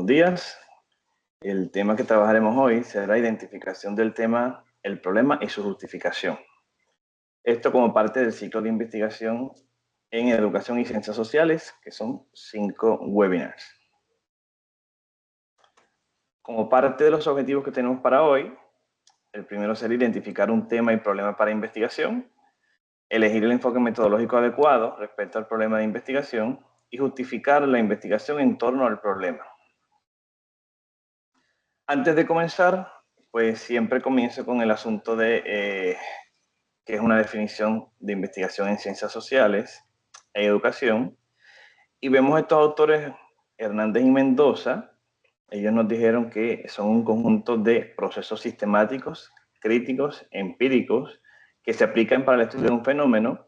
días. El tema que trabajaremos hoy será identificación del tema, el problema y su justificación. Esto como parte del ciclo de investigación en Educación y Ciencias Sociales, que son 5 webinars. Como parte de los objetivos que tenemos para hoy, el primero será identificar un tema y problema para investigación, elegir el enfoque metodológico adecuado respecto al problema de investigación y justificar la investigación en torno al problema. Antes de comenzar, pues siempre comienzo con el asunto de que es una definición de investigación en ciencias sociales e educación. Y vemos estos autores, Hernández y Mendoza, ellos nos dijeron que son un conjunto de procesos sistemáticos, críticos, empíricos, que se aplican para el estudio de un fenómeno.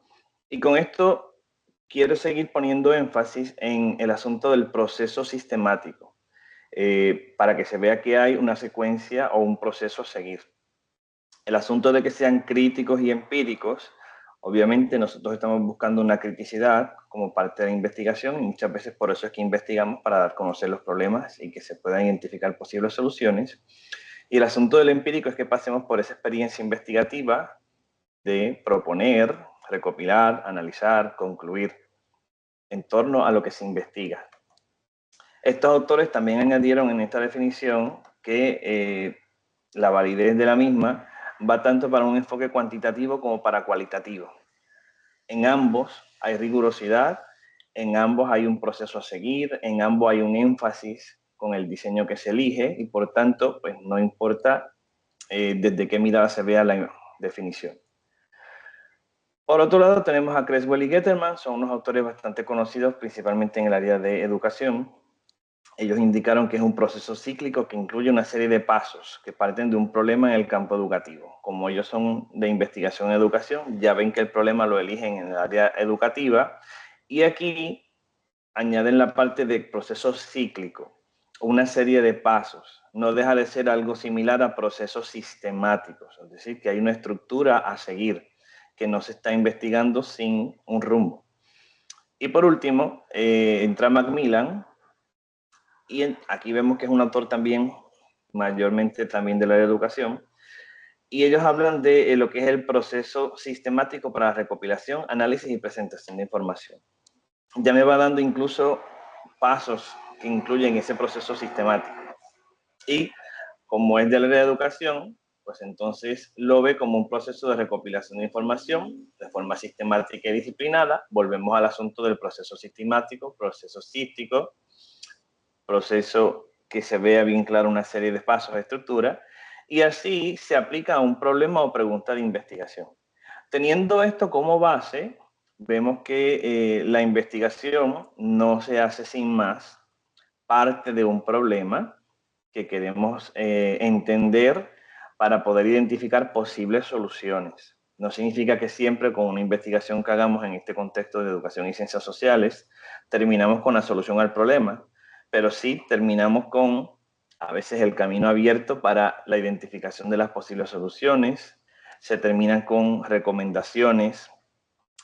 Y con esto quiero seguir poniendo énfasis en el asunto del proceso sistemático, para que se vea que hay una secuencia o un proceso a seguir. El asunto de que sean críticos y empíricos, obviamente nosotros estamos buscando una criticidad como parte de la investigación y muchas veces por eso es que investigamos para dar a conocer los problemas y que se puedan identificar posibles soluciones. Y el asunto del empírico es que pasemos por esa experiencia investigativa de proponer, recopilar, analizar, concluir en torno a lo que se investiga. Estos autores también añadieron en esta definición que la validez de la misma va tanto para un enfoque cuantitativo como para cualitativo. En ambos hay rigurosidad, en ambos hay un proceso a seguir, en ambos hay un énfasis con el diseño que se elige y por tanto, pues no importa desde qué mirada se vea la definición. Por otro lado, tenemos a Creswell y Getterman, son unos autores bastante conocidos, principalmente en el área de educación. Ellos indicaron que es un proceso cíclico que incluye una serie de pasos que parten de un problema en el campo educativo. Como ellos son de investigación en educación, ya ven que el problema lo eligen en el área educativa y aquí añaden la parte de proceso cíclico, una serie de pasos. No deja de ser algo similar a procesos sistemáticos, es decir, que hay una estructura a seguir, que no se está investigando sin un rumbo. Y por último, entra Macmillan, y aquí vemos que es un autor también, mayormente también de la educación, y ellos hablan de lo que es el proceso sistemático para recopilación, análisis y presentación de información. Ya me va dando incluso pasos que incluyen ese proceso sistemático. Y como es de la educación, pues entonces lo ve como un proceso de recopilación de información de forma sistemática y disciplinada. Volvemos al asunto del proceso sistemático, proceso sístico, proceso que se vea bien claro una serie de pasos de estructura, y así se aplica a un problema o pregunta de investigación. Teniendo esto como base, vemos que la investigación no se hace sin más, parte de un problema que queremos entender para poder identificar posibles soluciones. No significa que siempre con una investigación que hagamos en este contexto de educación y ciencias sociales terminamos con la solución al problema, pero sí terminamos con a veces el camino abierto para la identificación de las posibles soluciones, se terminan con recomendaciones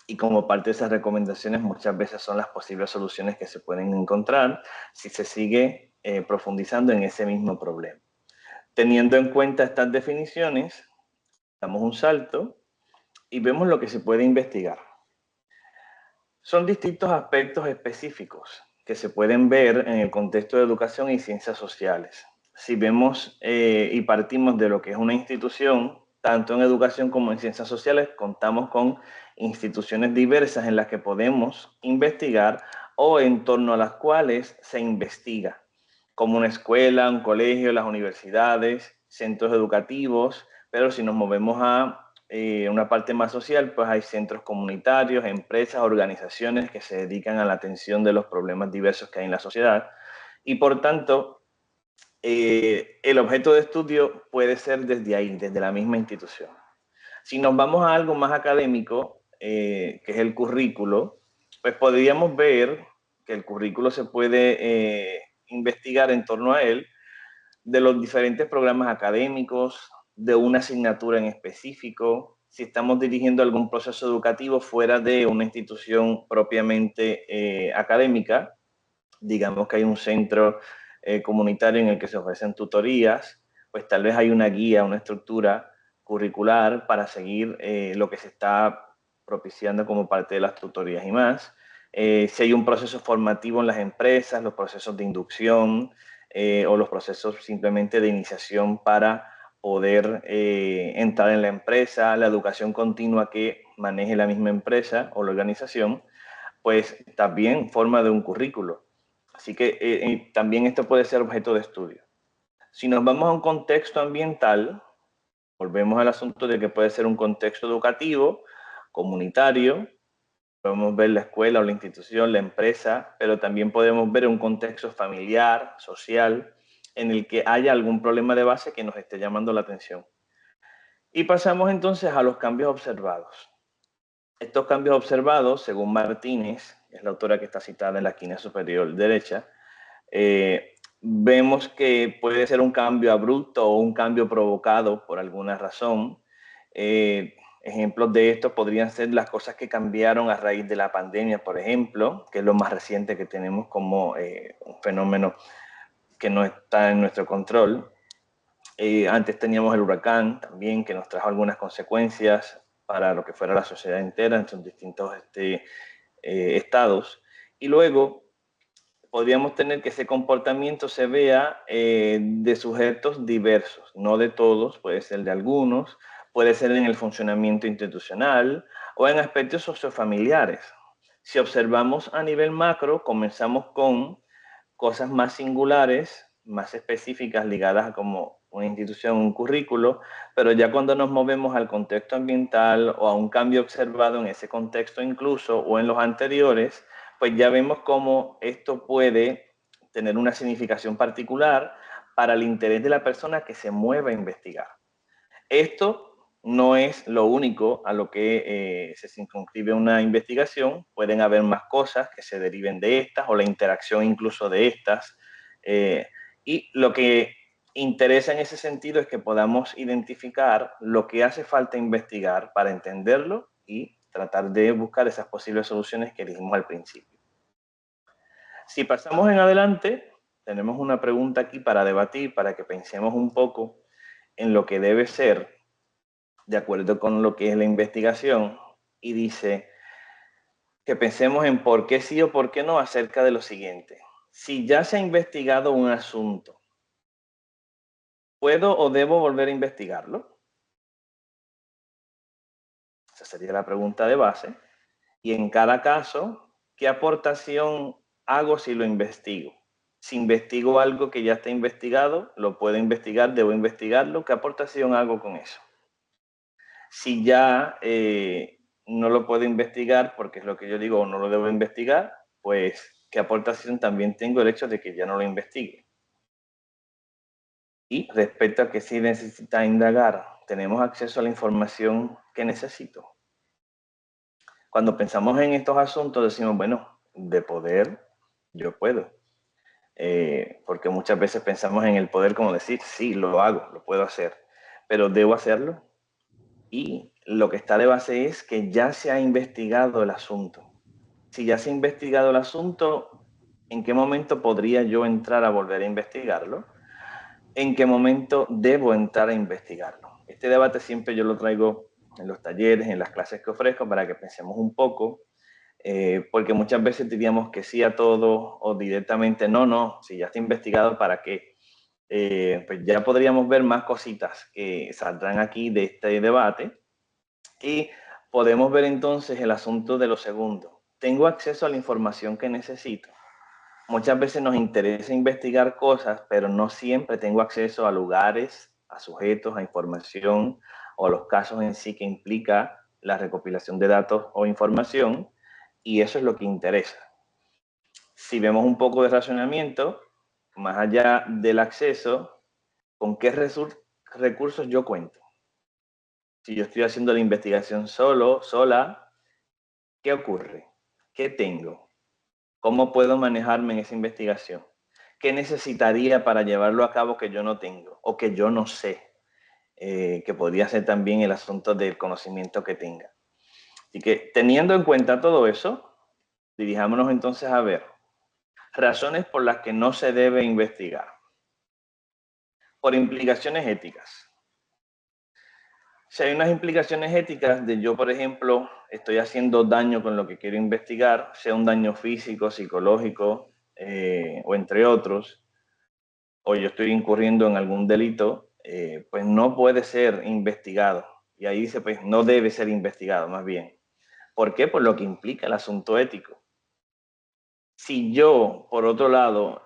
y como parte de esas recomendaciones muchas veces son las posibles soluciones que se pueden encontrar si se sigue profundizando en ese mismo problema. Teniendo en cuenta estas definiciones, damos un salto y vemos lo que se puede investigar. Son distintos aspectos específicos que se pueden ver en el contexto de educación y ciencias sociales. Si vemos y partimos de lo que es una institución, tanto en educación como en ciencias sociales, contamos con instituciones diversas en las que podemos investigar o en torno a las cuales se investiga, como una escuela, un colegio, las universidades, centros educativos, pero si nos movemos a una parte más social, pues hay centros comunitarios, empresas, organizaciones que se dedican a la atención de los problemas diversos que hay en la sociedad y por tanto el objeto de estudio puede ser desde ahí, desde la misma institución. Si nos vamos a algo más académico, que es el currículo, pues podríamos ver que el currículo se puede investigar en torno a él de los diferentes programas académicos, de una asignatura en específico, si estamos dirigiendo algún proceso educativo fuera de una institución propiamente académica, digamos que hay un centro comunitario en el que se ofrecen tutorías, pues tal vez hay una guía, una estructura curricular para seguir lo que se está propiciando como parte de las tutorías y más. Si hay un proceso formativo en las empresas, los procesos de inducción o los procesos simplemente de iniciación para poder entrar en la empresa, la educación continua que maneje la misma empresa o la organización, pues también forma de un currículo. Así que también esto puede ser objeto de estudio. Si nos vamos a un contexto ambiental, volvemos al asunto de que puede ser un contexto educativo, comunitario, podemos ver la escuela o la institución, la empresa, pero también podemos ver un contexto familiar, social, en el que haya algún problema de base que nos esté llamando la atención. Y pasamos entonces a los cambios observados. Estos cambios observados, según Martínez, es la autora que está citada en la esquina superior derecha, vemos que puede ser un cambio abrupto o un cambio provocado por alguna razón. Ejemplos de esto podrían ser las cosas que cambiaron a raíz de la pandemia, por ejemplo, que es lo más reciente que tenemos como un fenómeno que no está en nuestro control. Antes teníamos el huracán también, que nos trajo algunas consecuencias para lo que fuera la sociedad entera en sus distintos estados. Y luego podríamos tener que ese comportamiento se vea de sujetos diversos, no de todos, puede ser de algunos, puede ser en el funcionamiento institucional o en aspectos sociofamiliares. Si observamos a nivel macro, comenzamos con cosas más singulares, más específicas, ligadas a como una institución, un currículo, pero ya cuando nos movemos al contexto ambiental o a un cambio observado en ese contexto incluso o en los anteriores, pues ya vemos cómo esto puede tener una significación particular para el interés de la persona que se mueve a investigar. Esto no es lo único a lo que se circunscribe una investigación. Pueden haber más cosas que se deriven de estas o la interacción incluso de estas. Y lo que interesa en ese sentido es que podamos identificar lo que hace falta investigar para entenderlo y tratar de buscar esas posibles soluciones que dijimos al principio. Si pasamos en adelante, tenemos una pregunta aquí para debatir, para que pensemos un poco en lo que debe ser de acuerdo con lo que es la investigación, y dice que pensemos en por qué sí o por qué no acerca de lo siguiente. Si ya se ha investigado un asunto, ¿puedo o debo volver a investigarlo? Esa sería la pregunta de base. Y en cada caso, ¿qué aportación hago si lo investigo? Si investigo algo que ya está investigado, lo puedo investigar, debo investigarlo, ¿qué aportación hago con eso? Si ya no lo puedo investigar, porque es lo que yo digo, o no lo debo investigar, pues qué aportación también tengo el hecho de que ya no lo investigue. Y respecto a que si necesita indagar, ¿tenemos acceso a la información que necesito? Cuando pensamos en estos asuntos decimos, bueno, de poder yo puedo. Porque muchas veces pensamos en el poder como decir, sí, lo hago, lo puedo hacer, pero ¿debo hacerlo? Y lo que está de base es que ya se ha investigado el asunto. Si ya se ha investigado el asunto, ¿en qué momento podría yo entrar a volver a investigarlo? ¿En qué momento debo entrar a investigarlo? Este debate siempre yo lo traigo en los talleres, en las clases que ofrezco, para que pensemos un poco, porque muchas veces diríamos que sí a todo o directamente no, si ya está investigado, ¿para qué? Pues ya podríamos ver más cositas que saldrán aquí de este debate. Y podemos ver entonces el asunto de lo segundo. ¿Tengo acceso a la información que necesito? Muchas veces nos interesa investigar cosas, pero no siempre tengo acceso a lugares, a sujetos, a información o a los casos en sí que implica la recopilación de datos o información, y eso es lo que interesa. Si vemos un poco de razonamiento, más allá del acceso, ¿con qué recursos yo cuento? Si yo estoy haciendo la investigación solo, sola, ¿qué ocurre? ¿Qué tengo? ¿Cómo puedo manejarme en esa investigación? ¿Qué necesitaría para llevarlo a cabo que yo no tengo o que yo no sé? Que podría ser también el asunto del conocimiento que tenga. Así que teniendo en cuenta todo eso, dirijámonos entonces a ver, Razones por las que no se debe investigar. Por implicaciones éticas. Si hay unas implicaciones éticas de yo, por ejemplo, estoy haciendo daño con lo que quiero investigar, sea un daño físico, psicológico o entre otros, o yo estoy incurriendo en algún delito, pues no puede ser investigado. Y ahí dice, pues no debe ser investigado, más bien. ¿Por qué? Por lo que implica el asunto ético. Si yo, por otro lado,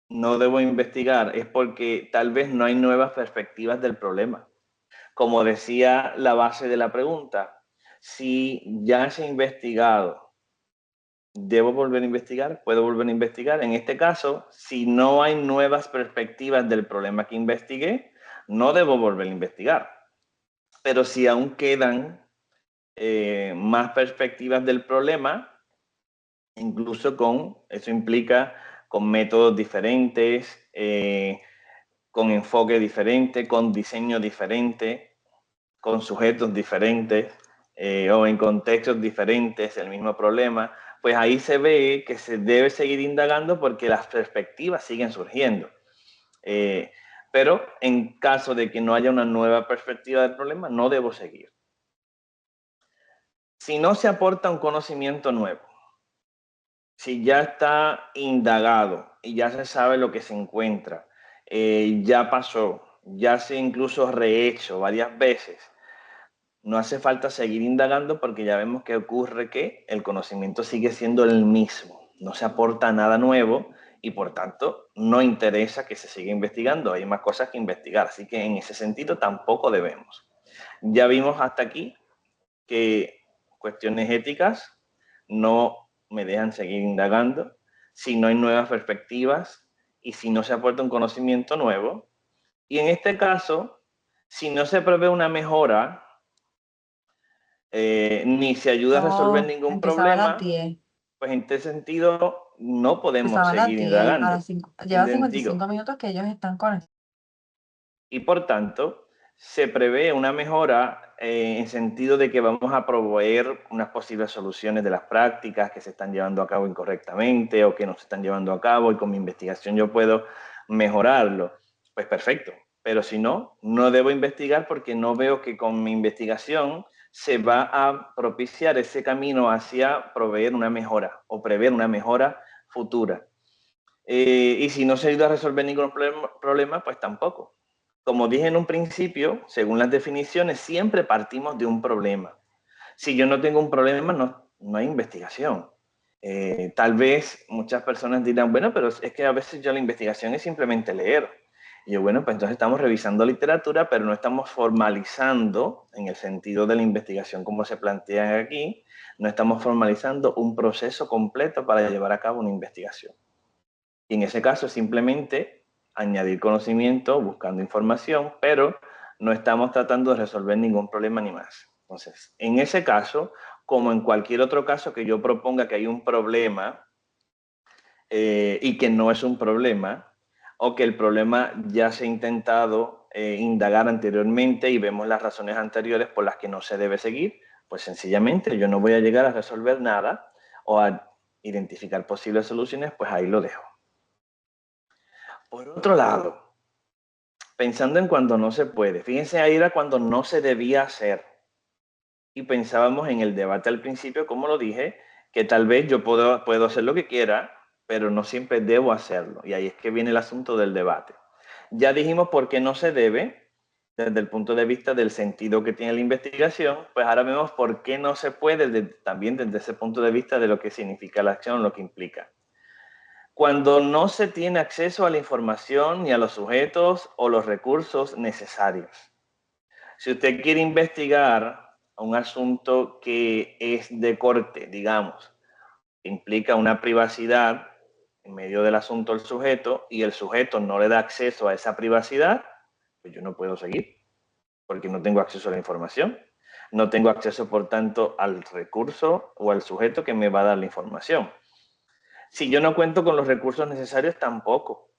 no debo investigar, es porque tal vez no hay nuevas perspectivas del problema. Como decía la base de la pregunta, si ya se ha investigado, ¿debo volver a investigar? ¿Puedo volver a investigar? En este caso, si no hay nuevas perspectivas del problema que investigué, no debo volver a investigar. Pero si aún quedan más perspectivas del problema, incluso eso implica con métodos diferentes, con enfoque diferente, con diseño diferente, con sujetos diferentes o en contextos diferentes, el mismo problema, pues ahí se ve que se debe seguir indagando porque las perspectivas siguen surgiendo. Pero en caso de que no haya una nueva perspectiva del problema, no debo seguir. Si no se aporta un conocimiento nuevo, si ya está indagado y ya se sabe lo que se encuentra, ya pasó, ya se incluso rehecho varias veces, no hace falta seguir indagando porque ya vemos que ocurre que el conocimiento sigue siendo el mismo, no se aporta nada nuevo y por tanto no interesa que se siga investigando, hay más cosas que investigar, así que en ese sentido tampoco debemos. Ya vimos hasta aquí que cuestiones éticas no me dejan seguir indagando si no hay nuevas perspectivas y si no se aporta un conocimiento nuevo. Y en este caso, si no se prevé una mejora, ni se ayuda a resolver No, ningún empezaba a las problema, 10. pues en este sentido no podemos Empezaba a las seguir 10. A las indagando. 5. Lleva Digo, 55 minutos que ellos están conectados. y por tanto, se prevé una mejora en sentido de que vamos a proveer unas posibles soluciones de las prácticas que se están llevando a cabo incorrectamente o que no se están llevando a cabo y con mi investigación yo puedo mejorarlo. Pues perfecto, pero si no, no debo investigar porque no veo que con mi investigación se va a propiciar ese camino hacia proveer una mejora o prever una mejora futura. Y si no se ayuda a resolver ningún problema, pues tampoco. Como dije en un principio, según las definiciones, siempre partimos de un problema. Si yo no tengo un problema, no hay investigación. Tal vez muchas personas dirán, bueno, pero es que a veces yo la investigación es simplemente leer. Y yo, bueno, pues entonces estamos revisando literatura, pero no estamos formalizando, en el sentido de la investigación como se plantea aquí, no estamos formalizando un proceso completo para llevar a cabo una investigación. Y en ese caso simplemente añadir conocimiento, buscando información, pero no estamos tratando de resolver ningún problema ni más. Entonces, en ese caso, como en cualquier otro caso que yo proponga que hay un problema y que no es un problema, o que el problema ya se ha intentado indagar anteriormente y vemos las razones anteriores por las que no se debe seguir, pues sencillamente yo no voy a llegar a resolver nada o a identificar posibles soluciones, pues ahí lo dejo. Por otro lado, pensando en cuando no se puede, fíjense, ahí era cuando no se debía hacer. Y pensábamos en el debate al principio, como lo dije, que tal vez yo puedo hacer lo que quiera, pero no siempre debo hacerlo. Y ahí es que viene el asunto del debate. Ya dijimos por qué no se debe, desde el punto de vista del sentido que tiene la investigación, pues ahora vemos por qué no se puede, también desde ese punto de vista de lo que significa la acción, lo que implica. Cuando no se tiene acceso a la información ni a los sujetos o los recursos necesarios. Si usted quiere investigar un asunto que es de corte, digamos, implica una privacidad en medio del asunto del sujeto y el sujeto no le da acceso a esa privacidad, pues yo no puedo seguir porque no tengo acceso a la información. No tengo acceso, por tanto, al recurso o al sujeto que me va a dar la información. Si yo no cuento con los recursos necesarios, tampoco.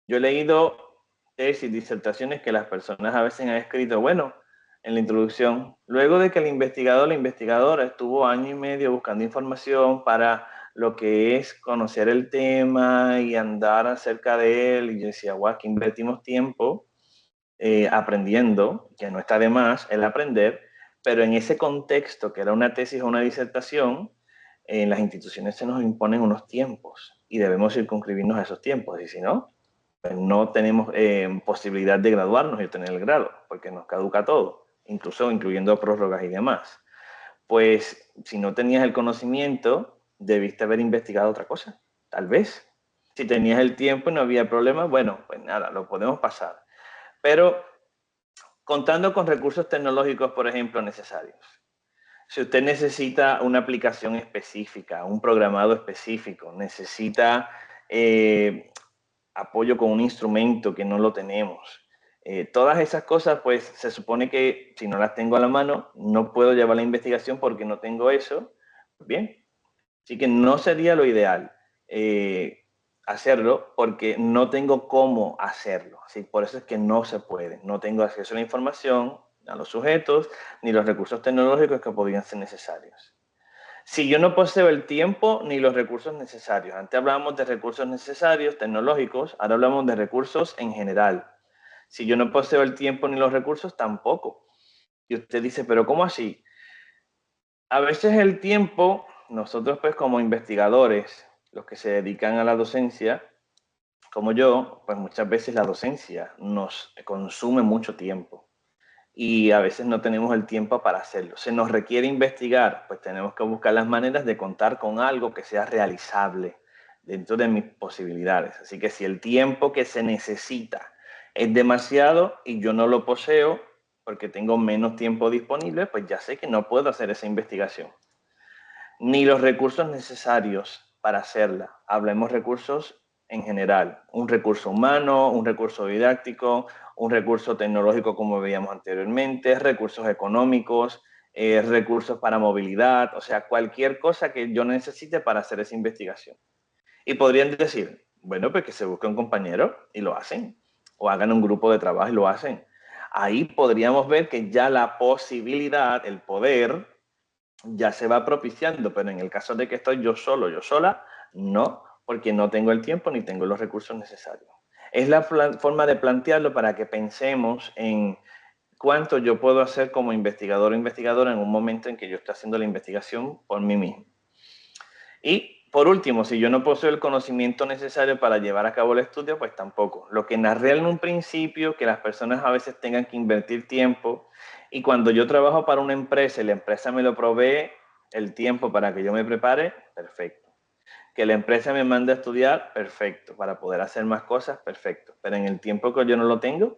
Yo he leído tesis, disertaciones que las personas a veces han escrito, bueno, en la introducción, luego de que el investigador o la investigadora estuvo año y medio buscando información para lo que es conocer el tema y andar acerca de él. Y yo decía, guau, que invertimos tiempo aprendiendo, que no está de más el aprender, pero en ese contexto, que era una tesis o una disertación, en las instituciones se nos imponen unos tiempos y debemos circunscribirnos a esos tiempos. Y si no, pues no tenemos posibilidad de graduarnos y obtener el grado, porque nos caduca todo, incluso incluyendo prórrogas y demás. Pues si no tenías el conocimiento, debiste haber investigado otra cosa, tal vez. Si tenías el tiempo y no había problema, bueno, pues nada, lo podemos pasar. Pero contando con recursos tecnológicos, por ejemplo, necesarios. Si usted necesita una aplicación específica, un programado específico, necesita apoyo con un instrumento que no lo tenemos. Todas esas cosas, pues se supone que si no las tengo a la mano, no puedo llevar la investigación porque no tengo eso. Bien, así que no sería lo ideal hacerlo porque no tengo cómo hacerlo. ¿Sí? Por eso es que no se puede. No tengo acceso a la información, a los sujetos, ni los recursos tecnológicos que podrían ser necesarios. Si yo no poseo el tiempo ni los recursos necesarios, antes hablábamos de recursos necesarios tecnológicos, ahora hablamos de recursos en general. Si yo no poseo el tiempo ni los recursos, tampoco. Y usted dice, pero ¿cómo así? A veces el tiempo, nosotros pues como investigadores, los que se dedican a la docencia, como yo, pues muchas veces la docencia nos consume mucho tiempo y a veces no tenemos el tiempo para hacerlo. Se nos requiere investigar, pues tenemos que buscar las maneras de contar con algo que sea realizable dentro de mis posibilidades. Así que si el tiempo que se necesita es demasiado y yo no lo poseo porque tengo menos tiempo disponible, pues ya sé que no puedo hacer esa investigación. Ni los recursos necesarios para hacerla. Hablemos recursos en general, un recurso humano, un recurso didáctico, un recurso tecnológico como veíamos anteriormente, recursos económicos, recursos para movilidad, o sea, cualquier cosa que yo necesite para hacer esa investigación. Y podrían decir, bueno, pues que se busque un compañero y lo hacen, o hagan un grupo de trabajo y lo hacen. Ahí podríamos ver que ya la posibilidad, el poder, ya se va propiciando, pero en el caso de que estoy yo solo, yo sola, no, porque no tengo el tiempo ni tengo los recursos necesarios. Es la forma de plantearlo para que pensemos en cuánto yo puedo hacer como investigador o investigadora en un momento en que yo estoy haciendo la investigación por mí mismo. Y por último, si yo no poseo el conocimiento necesario para llevar a cabo el estudio, pues tampoco. Lo que narré en un principio, que las personas a veces tengan que invertir tiempo, y cuando yo trabajo para una empresa y la empresa me lo provee el tiempo para que yo me prepare, perfecto. Que la empresa me mande a estudiar, perfecto. Para poder hacer más cosas, perfecto. Pero en el tiempo que yo no lo tengo,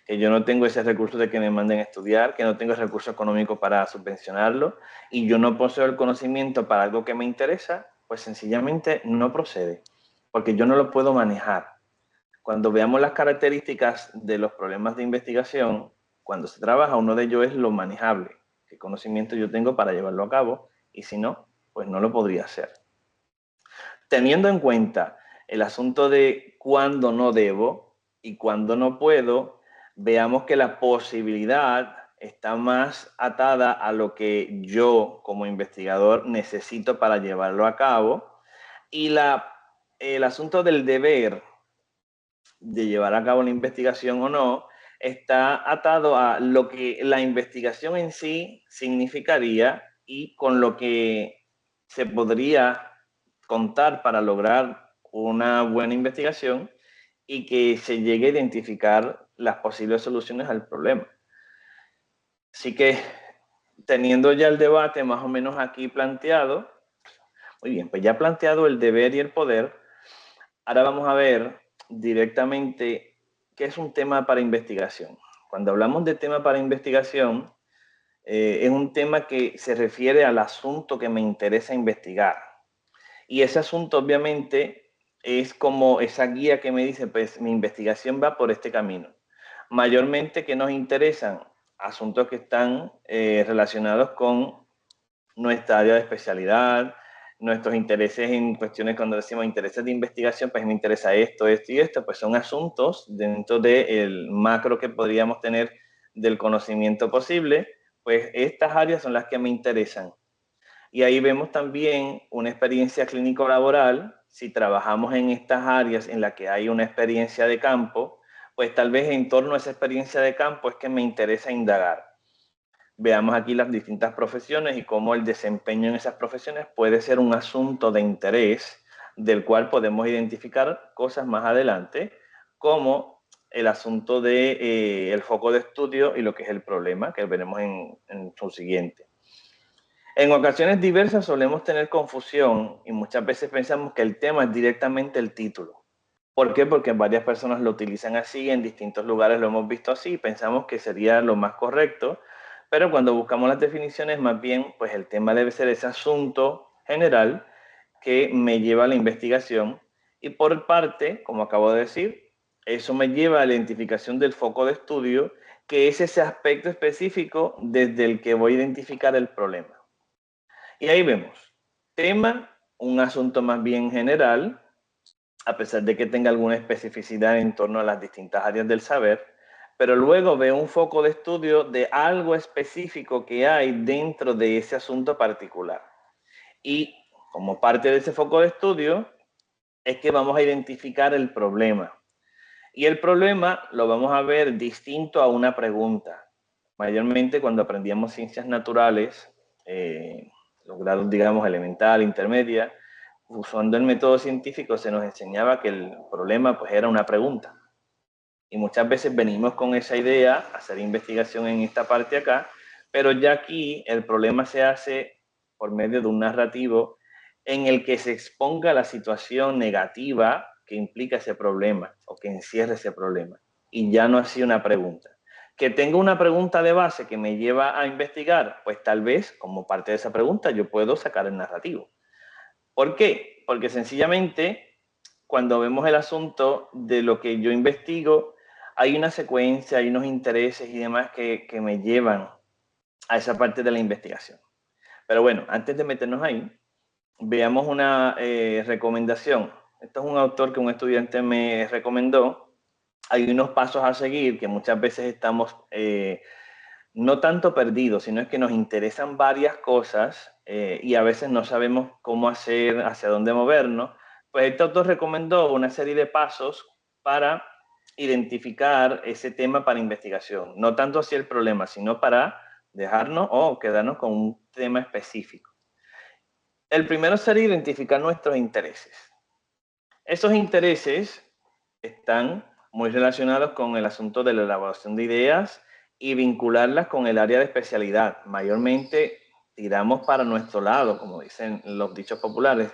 que yo no tengo ese recurso de que me manden a estudiar, que no tengo el recurso económico para subvencionarlo y yo no poseo el conocimiento para algo que me interesa, pues sencillamente no procede, porque yo no lo puedo manejar. Cuando veamos las características de los problemas de investigación, cuando se trabaja, uno de ellos es lo manejable, qué conocimiento yo tengo para llevarlo a cabo, y si no, pues no lo podría hacer. Teniendo en cuenta el asunto de cuándo no debo y cuándo no puedo, veamos que la posibilidad está más atada a lo que yo como investigador necesito para llevarlo a cabo y el asunto del deber de llevar a cabo la investigación o no está atado a lo que la investigación en sí significaría y con lo que se podría contar para lograr una buena investigación y que se llegue a identificar las posibles soluciones al problema. Así que teniendo ya el debate más o menos aquí planteado, muy bien, pues ya planteado el deber y el poder, ahora vamos a ver directamente qué es un tema para investigación. Cuando hablamos de tema para investigación, es un tema que se refiere al asunto que me interesa investigar. Y ese asunto obviamente es como esa guía que me dice, pues mi investigación va por este camino. Mayormente que nos interesan asuntos que están relacionados con nuestra área de especialidad, nuestros intereses en cuestiones, cuando decimos intereses de investigación, pues me interesa esto, esto y esto, pues son asuntos dentro del macro que podríamos tener del conocimiento posible, pues estas áreas son las que me interesan. Y ahí vemos también una experiencia clínico-laboral. Si trabajamos en estas áreas en las que hay una experiencia de campo, pues tal vez en torno a esa experiencia de campo es que me interesa indagar. Veamos aquí las distintas profesiones y cómo el desempeño en esas profesiones puede ser un asunto de interés del cual podemos identificar cosas más adelante, como el asunto de el foco de estudio y lo que es el problema, que veremos en su siguiente. En ocasiones diversas solemos tener confusión y muchas veces pensamos que el tema es directamente el título. ¿Por qué? Porque varias personas lo utilizan así, en distintos lugares lo hemos visto así, pensamos que sería lo más correcto, pero cuando buscamos las definiciones, más bien, pues el tema debe ser ese asunto general que me lleva a la investigación y por parte, como acabo de decir, eso me lleva a la identificación del foco de estudio, que es ese aspecto específico desde el que voy a identificar el problema. Y ahí vemos, tema, un asunto más bien general, a pesar de que tenga alguna especificidad en torno a las distintas áreas del saber, pero luego veo un foco de estudio de algo específico que hay dentro de ese asunto particular. Y como parte de ese foco de estudio es que vamos a identificar el problema. Y el problema lo vamos a ver distinto a una pregunta. Mayormente cuando aprendíamos ciencias naturales, los grados, digamos, elemental, intermedia, usando el método científico se nos enseñaba que el problema pues era una pregunta. Y muchas veces venimos con esa idea, a hacer investigación en esta parte acá, pero ya aquí el problema se hace por medio de un narrativo en el que se exponga la situación negativa que implica ese problema o que encierra ese problema. Y ya no así una pregunta. Que tenga una pregunta de base que me lleva a investigar, pues tal vez como parte de esa pregunta yo puedo sacar el narrativo. ¿Por qué? Porque sencillamente cuando vemos el asunto de lo que yo investigo, hay una secuencia, hay unos intereses y demás que me llevan a esa parte de la investigación. Pero bueno, antes de meternos ahí, veamos una recomendación. Esto es un autor que un estudiante me recomendó. Hay unos pasos a seguir que muchas veces estamos no tanto perdidos, sino es que nos interesan varias cosas y a veces no sabemos cómo hacer, hacia dónde movernos. Pues este autor recomendó una serie de pasos para identificar ese tema para investigación. No tanto hacia el problema, sino para dejarnos o quedarnos con un tema específico. El primero sería identificar nuestros intereses. Esos intereses están muy relacionados con el asunto de la elaboración de ideas y vincularlas con el área de especialidad. Mayormente tiramos para nuestro lado, como dicen los dichos populares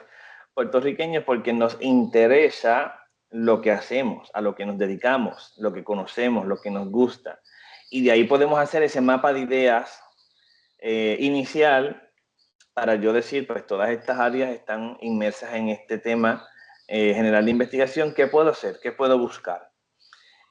puertorriqueños, porque nos interesa lo que hacemos, a lo que nos dedicamos, lo que conocemos, lo que nos gusta. Y de ahí podemos hacer ese mapa de ideas inicial para yo decir, pues todas estas áreas están inmersas en este tema general de investigación. ¿Qué puedo hacer? ¿Qué puedo buscar?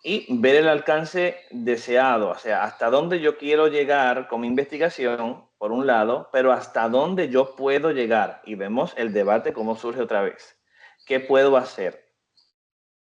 Y ver el alcance deseado, o sea, hasta dónde yo quiero llegar con mi investigación, por un lado, pero hasta dónde yo puedo llegar. Y vemos el debate cómo surge otra vez. ¿Qué puedo hacer?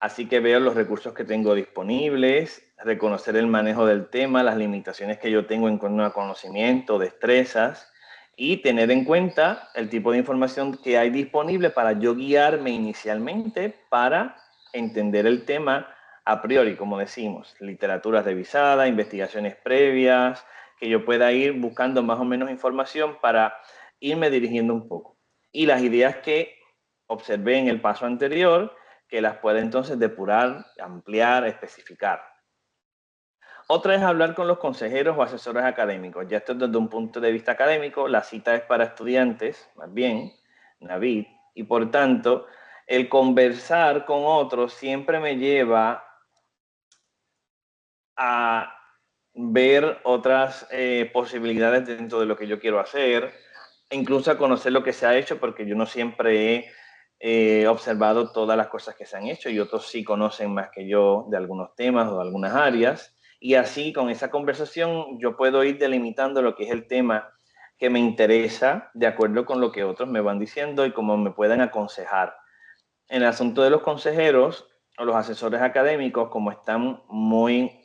Así que veo los recursos que tengo disponibles, reconocer el manejo del tema, las limitaciones que yo tengo en cuanto a conocimiento, destrezas, y tener en cuenta el tipo de información que hay disponible para yo guiarme inicialmente para entender el tema a priori, como decimos, literatura revisada, investigaciones previas, que yo pueda ir buscando más o menos información para irme dirigiendo un poco. Y las ideas que observé en el paso anterior, que las puede entonces depurar, ampliar, especificar. Otra es hablar con los consejeros o asesores académicos. Ya esto es desde un punto de vista académico, la cita es para estudiantes, más bien, Navid, y por tanto, el conversar con otros siempre me lleva a ver otras posibilidades dentro de lo que yo quiero hacer, incluso a conocer lo que se ha hecho, porque yo no siempre he observado todas las cosas que se han hecho y otros sí conocen más que yo de algunos temas o de algunas áreas. Y así, con esa conversación, yo puedo ir delimitando lo que es el tema que me interesa de acuerdo con lo que otros me van diciendo y cómo me puedan aconsejar. En el asunto de los consejeros o los asesores académicos, como están muy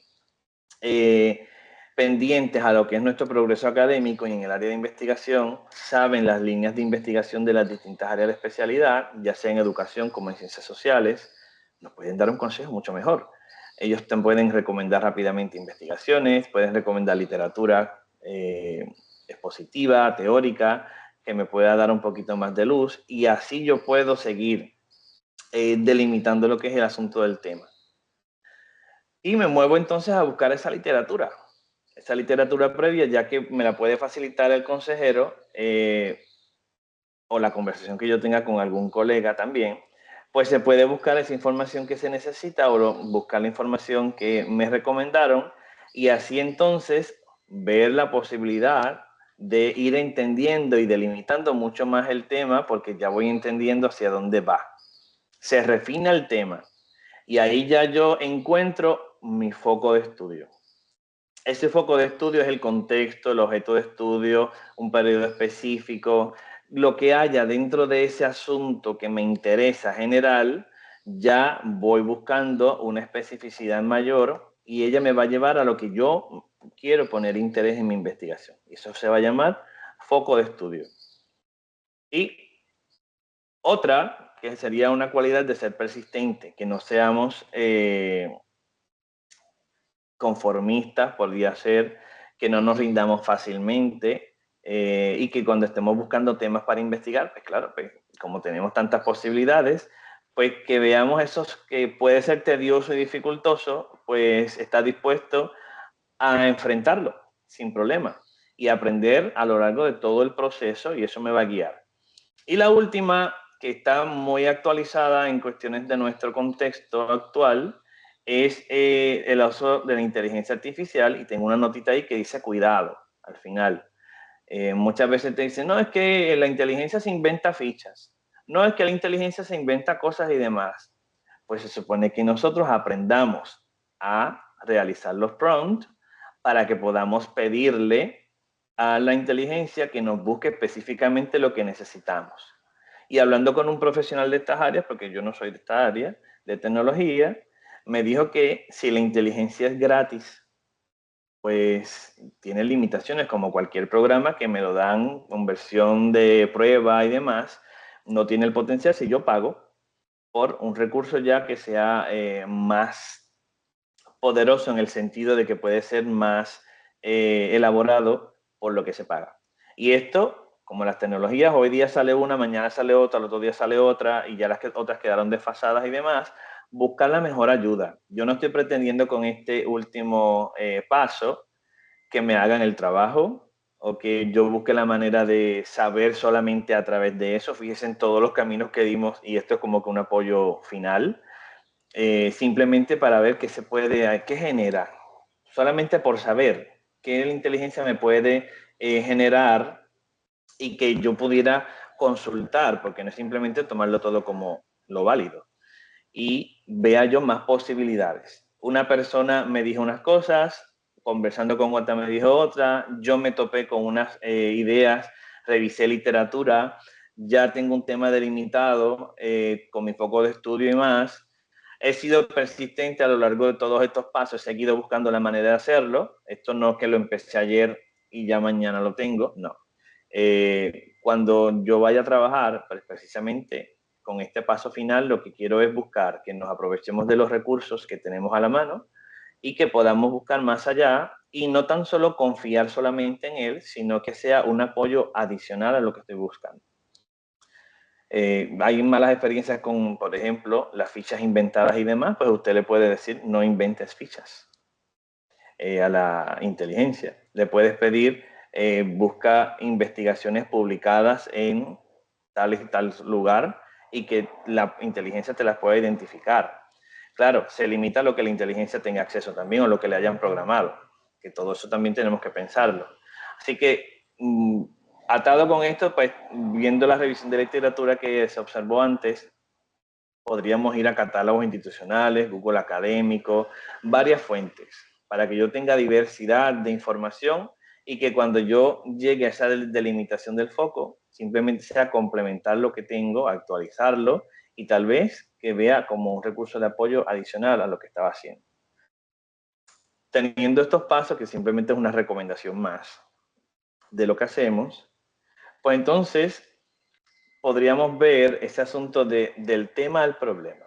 pendientes a lo que es nuestro progreso académico y en el área de investigación, saben las líneas de investigación de las distintas áreas de especialidad, ya sea en educación como en ciencias sociales, nos pueden dar un consejo mucho mejor. Ellos te pueden recomendar rápidamente investigaciones, pueden recomendar literatura expositiva, teórica, que me pueda dar un poquito más de luz, y así yo puedo seguir delimitando lo que es el asunto del tema. Y me muevo entonces a buscar esa literatura previa, ya que me la puede facilitar el consejero o la conversación que yo tenga con algún colega también, pues se puede buscar esa información que se necesita o buscar la información que me recomendaron, y así entonces ver la posibilidad de ir entendiendo y delimitando mucho más el tema, porque ya voy entendiendo hacia dónde va. Se refina el tema y ahí ya yo encuentro mi foco de estudio. Ese foco de estudio es el contexto, el objeto de estudio, un periodo específico, lo que haya dentro de ese asunto que me interesa general. Ya voy buscando una especificidad mayor y ella me va a llevar a lo que yo quiero poner interés en mi investigación. Eso se va a llamar foco de estudio. Y otra, que sería una cualidad de ser persistente, que no seamos conformistas, podría ser que no nos rindamos fácilmente y que cuando estemos buscando temas para investigar, pues claro, pues, como tenemos tantas posibilidades, pues que veamos esos que puede ser tedioso y dificultoso, pues está dispuesto a enfrentarlo sin problema y aprender a lo largo de todo el proceso, y eso me va a guiar. Y la última, que está muy actualizada en cuestiones de nuestro contexto actual, es el uso de la inteligencia artificial, y tengo una notita ahí que dice cuidado al final. Muchas veces te dicen, no, es que la inteligencia se inventa fichas, no, es que la inteligencia se inventa cosas y demás. Pues se supone que nosotros aprendamos a realizar los prompts para que podamos pedirle a la inteligencia que nos busque específicamente lo que necesitamos. Y hablando con un profesional de estas áreas, porque yo no soy de esta área de tecnología, me dijo que si la inteligencia es gratis, pues tiene limitaciones como cualquier programa que me lo dan con versión de prueba y demás. No tiene el potencial si yo pago por un recurso ya que sea más poderoso, en el sentido de que puede ser más elaborado por lo que se paga. Y esto, como las tecnologías, hoy día sale una, mañana sale otra, el otro día sale otra, y ya las otras quedaron desfasadas y demás, buscar la mejor ayuda. Yo no estoy pretendiendo con este último paso que me hagan el trabajo o que yo busque la manera de saber solamente a través de eso. Fíjense en todos los caminos que dimos, y esto es como que un apoyo final, simplemente para ver qué se puede, qué genera, solamente por saber qué la inteligencia me puede generar, y que yo pudiera consultar, porque no es simplemente tomarlo todo como lo válido, y vea yo más posibilidades. Una persona me dijo unas cosas, conversando con otra me dijo otra, yo me topé con unas ideas, revisé literatura, ya tengo un tema delimitado con mi foco de estudio y más. He sido persistente a lo largo de todos estos pasos, he seguido buscando la manera de hacerlo. Esto no es que lo empecé ayer y ya mañana lo tengo, no. Cuando yo vaya a trabajar, pues precisamente con este paso final, lo que quiero es buscar que nos aprovechemos de los recursos que tenemos a la mano y que podamos buscar más allá, y no tan solo confiar solamente en él, sino que sea un apoyo adicional a lo que estoy buscando. Hay malas experiencias con, por ejemplo, las fichas inventadas y demás, pues usted le puede decir, no inventes fichas a la inteligencia. Le puedes pedir, busca investigaciones publicadas en tal y tal lugar, y que la inteligencia te las pueda identificar. Claro, se limita a lo que la inteligencia tenga acceso también, o lo que le hayan programado, que todo eso también tenemos que pensarlo. Así que, atado con esto, pues viendo la revisión de literatura que se observó antes, podríamos ir a catálogos institucionales, Google Académico, varias fuentes, para que yo tenga diversidad de información, y que cuando yo llegue a esa delimitación del foco, simplemente sea complementar lo que tengo, actualizarlo, y tal vez que vea como un recurso de apoyo adicional a lo que estaba haciendo. teniendo estos pasos, que simplemente es una recomendación más de lo que hacemos, pues entonces podríamos ver ese asunto del tema al problema.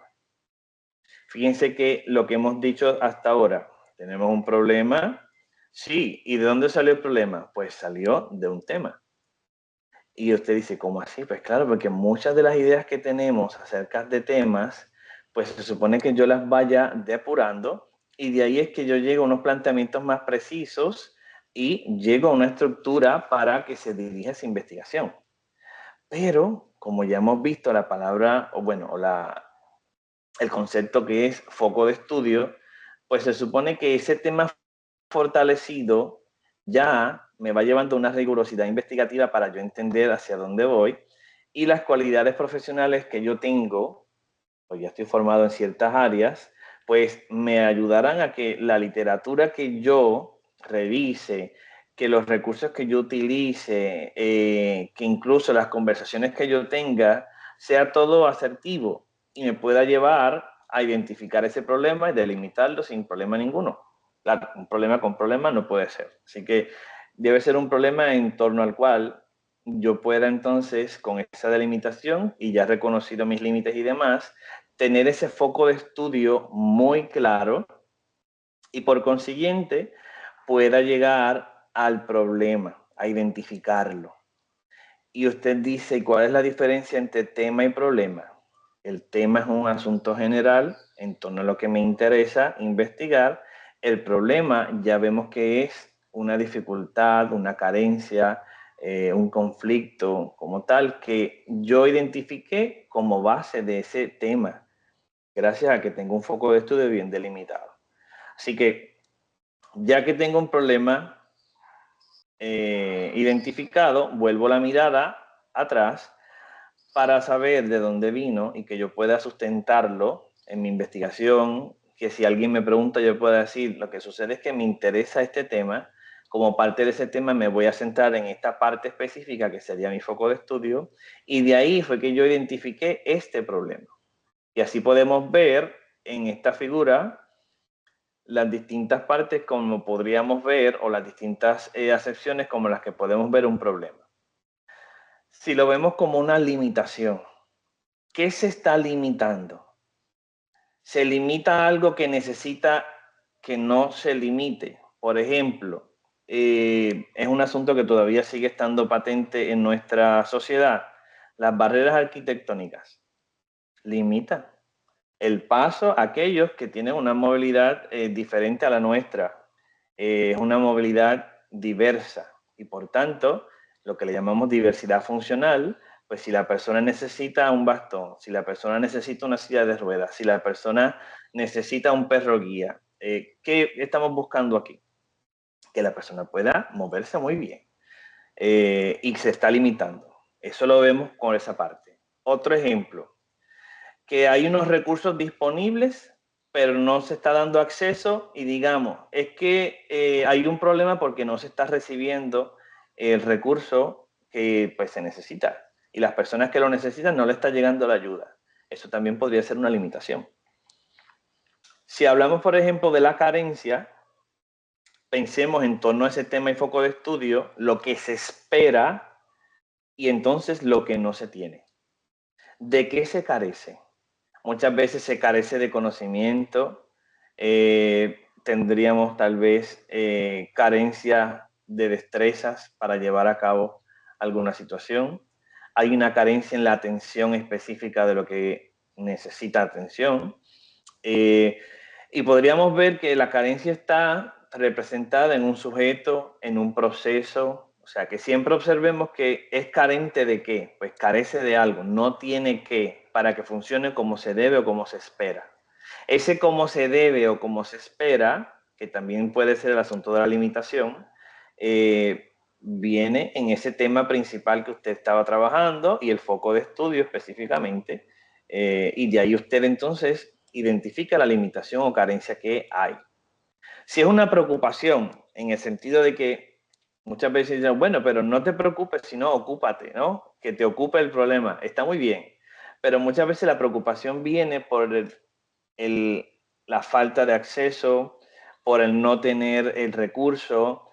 Fíjense que lo que hemos dicho hasta ahora, tenemos un problema, sí, ¿y de dónde salió el problema? Pues salió de un tema. Y usted dice, ¿cómo así? Pues claro, porque muchas de las ideas que tenemos acerca de temas, pues se supone que yo las vaya depurando y de ahí es que yo llego a unos planteamientos más precisos y llego a una estructura para que se dirija esa investigación. Pero, como ya hemos visto la palabra, o bueno, el concepto que es foco de estudio, pues se supone que ese tema fortalecido ya me va llevando una rigurosidad investigativa para yo entender hacia dónde voy y las cualidades profesionales que yo tengo, pues ya estoy formado en ciertas áreas, pues me ayudarán a que la literatura que yo revise, que los recursos que yo utilice, que incluso las conversaciones que yo tenga, sea todo asertivo y me pueda llevar a identificar ese problema y delimitarlo sin problema ninguno. Claro, un problema con problema no puede ser. Así que debe ser un problema en torno al cual yo pueda entonces, con esa delimitación y ya reconocido mis límites y demás, tener ese foco de estudio muy claro y por consiguiente pueda llegar al problema, a identificarlo. Y usted dice, ¿cuál es la diferencia entre tema y problema? El tema es un asunto general en torno a lo que me interesa investigar. El problema ya vemos que es una dificultad, una carencia, un conflicto como tal que yo identifiqué como base de ese tema, gracias a que tengo un foco de estudio bien delimitado. Así que ya que tengo un problema identificado, vuelvo la mirada atrás para saber de dónde vino y que yo pueda sustentarlo en mi investigación, que si alguien me pregunta yo pueda decir, lo que sucede es que me interesa este tema, como parte de ese tema me voy a centrar en esta parte específica que sería mi foco de estudio y de ahí fue que yo identifiqué este problema. Y así podemos ver en esta figura las distintas partes como podríamos ver o las distintas acepciones como las que podemos ver un problema. Si lo vemos como una limitación, ¿qué se está limitando? Se limita a algo que necesita que no se limite. Por ejemplo, es un asunto que todavía sigue estando patente en nuestra sociedad. Las barreras arquitectónicas limitan el paso a aquellos que tienen una movilidad diferente a la nuestra. Es una movilidad diversa y por tanto, lo que le llamamos diversidad funcional, pues si la persona necesita un bastón, si la persona necesita una silla de ruedas, si la persona necesita un perro guía, ¿qué estamos buscando aquí? Que la persona pueda moverse muy bien y se está limitando. Eso lo vemos con esa parte. Otro ejemplo, que hay unos recursos disponibles, pero no se está dando acceso y digamos, es que hay un problema porque no se está recibiendo el recurso que pues, se necesita y las personas que lo necesitan no le está llegando la ayuda. Eso también podría ser una limitación. Si hablamos, por ejemplo, de la carencia, pensemos en torno a ese tema y foco de estudio, lo que se espera y entonces lo que no se tiene. ¿De qué se carece? Muchas veces se carece de conocimiento, tendríamos tal vez carencia de destrezas para llevar a cabo alguna situación. Hay una carencia en la atención específica de lo que necesita atención. Y podríamos ver que la carencia está representada en un sujeto, en un proceso, o sea, que siempre observemos que es carente de qué, pues carece de algo, no tiene qué para que funcione como se debe o como se espera. Ese como se debe o como se espera, que también puede ser el asunto de la limitación, viene en ese tema principal que usted estaba trabajando y el foco de estudio específicamente, y de ahí usted entonces identifica la limitación o carencia que hay. Si es una preocupación, en el sentido de que muchas veces dicen, bueno, pero no te preocupes, sino ocúpate, ¿no? Que te ocupe el problema. Está muy bien. Pero muchas veces la preocupación viene por la falta de acceso, por el no tener el recurso,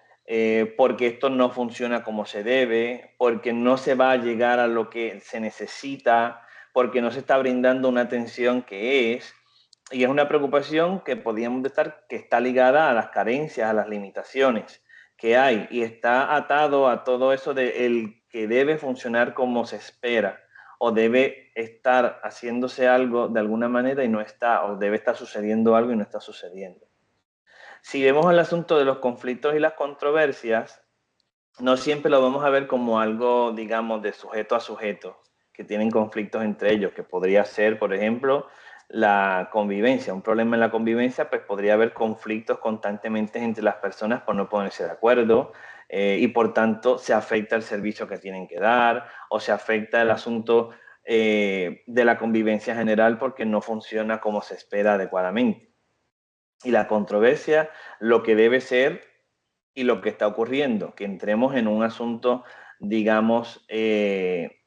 porque esto no funciona como se debe, porque no se va a llegar a lo que se necesita, porque no se está brindando una atención que es. Y es una preocupación que podríamos estar, que está ligada a las carencias, a las limitaciones que hay, y está atado a todo eso de el que debe funcionar como se espera, o debe estar haciéndose algo de alguna manera y no está, o debe estar sucediendo algo y no está sucediendo. Si vemos el asunto de los conflictos y las controversias, no siempre lo vamos a ver como algo, digamos, de sujeto a sujeto, que tienen conflictos entre ellos, que podría ser, por ejemplo, la convivencia. Un problema en la convivencia, pues podría haber conflictos constantemente entre las personas por no ponerse de acuerdo, y por tanto se afecta el servicio que tienen que dar, o se afecta el asunto de la convivencia general porque no funciona como se espera adecuadamente. Y la controversia, lo que debe ser y lo que está ocurriendo, que entremos en un asunto, digamos,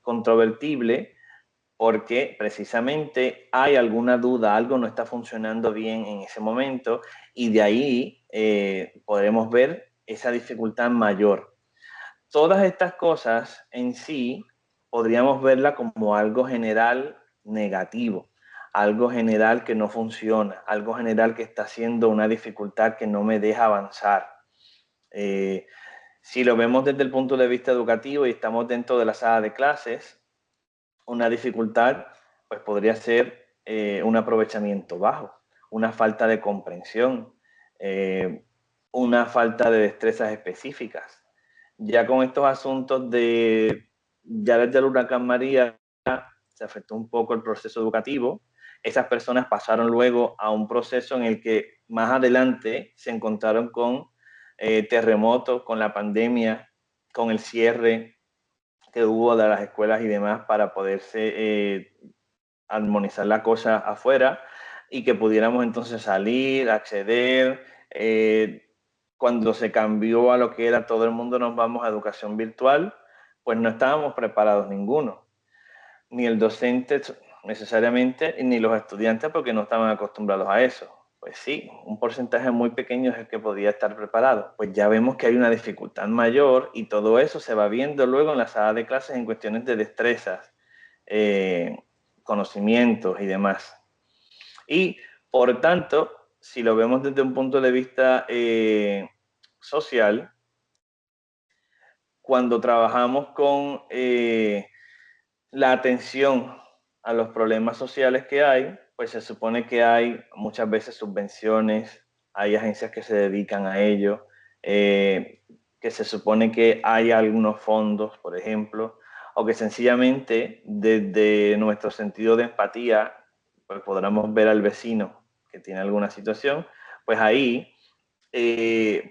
controvertible, porque precisamente hay alguna duda, algo no está funcionando bien en ese momento, y de ahí podremos ver esa dificultad mayor. Todas estas cosas en sí podríamos verla como algo general negativo, algo general que no funciona, algo general que está siendo una dificultad que no me deja avanzar. Eh, si lo vemos desde el punto de vista educativo y estamos dentro de la sala de clases, una dificultad pues podría ser un aprovechamiento bajo, una falta de comprensión, una falta de destrezas específicas. Ya con estos asuntos ya desde el huracán María se afectó un poco el proceso educativo. Esas personas pasaron luego a un proceso en el que más adelante se encontraron con terremotos, con la pandemia, con el cierre que hubo de las escuelas y demás para poderse armonizar la cosa afuera y que pudiéramos entonces salir, acceder. Cuando se cambió a lo que era todo el mundo nos vamos a educación virtual, pues no estábamos preparados ninguno, ni el docente necesariamente, ni los estudiantes porque no estaban acostumbrados a eso. Pues sí, un porcentaje muy pequeño es el que podía estar preparado. Pues ya vemos que hay una dificultad mayor y todo eso se va viendo luego en la sala de clases en cuestiones de destrezas, eh, conocimientos y demás. Y por tanto, si lo vemos desde un punto de vista social, cuando trabajamos con la atención a los problemas sociales que hay, pues se supone que hay muchas veces subvenciones, hay agencias que se dedican a ello, que se supone que hay algunos fondos, por ejemplo, o que sencillamente desde nuestro sentido de empatía, pues podamos ver al vecino que tiene alguna situación, pues ahí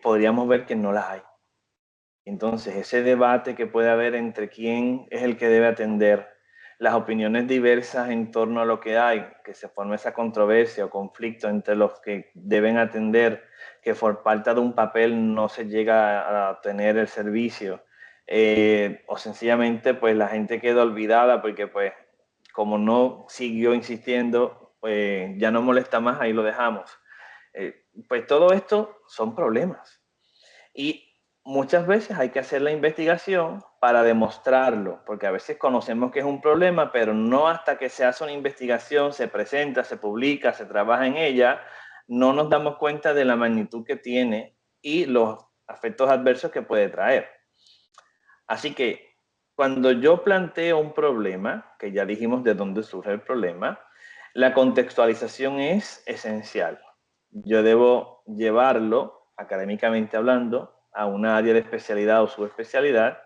podríamos ver que no las hay. Entonces, ese debate que puede haber entre quién es el que debe atender, las opiniones diversas en torno a lo que hay, que se forme esa controversia o conflicto entre los que deben atender, que por falta de un papel no se llega a tener el servicio, o sencillamente pues la gente queda olvidada porque pues como no siguió insistiendo, pues ya no molesta más, ahí lo dejamos. Pues todo esto son problemas. Y muchas veces hay que hacer la investigación para demostrarlo, porque a veces conocemos que es un problema, pero no hasta que se hace una investigación, se presenta, se publica, se trabaja en ella, no nos damos cuenta de la magnitud que tiene y los efectos adversos que puede traer. Así que cuando yo planteo un problema, que ya dijimos de dónde surge el problema, la contextualización es esencial. Yo debo llevarlo, académicamente hablando, a una área de especialidad o subespecialidad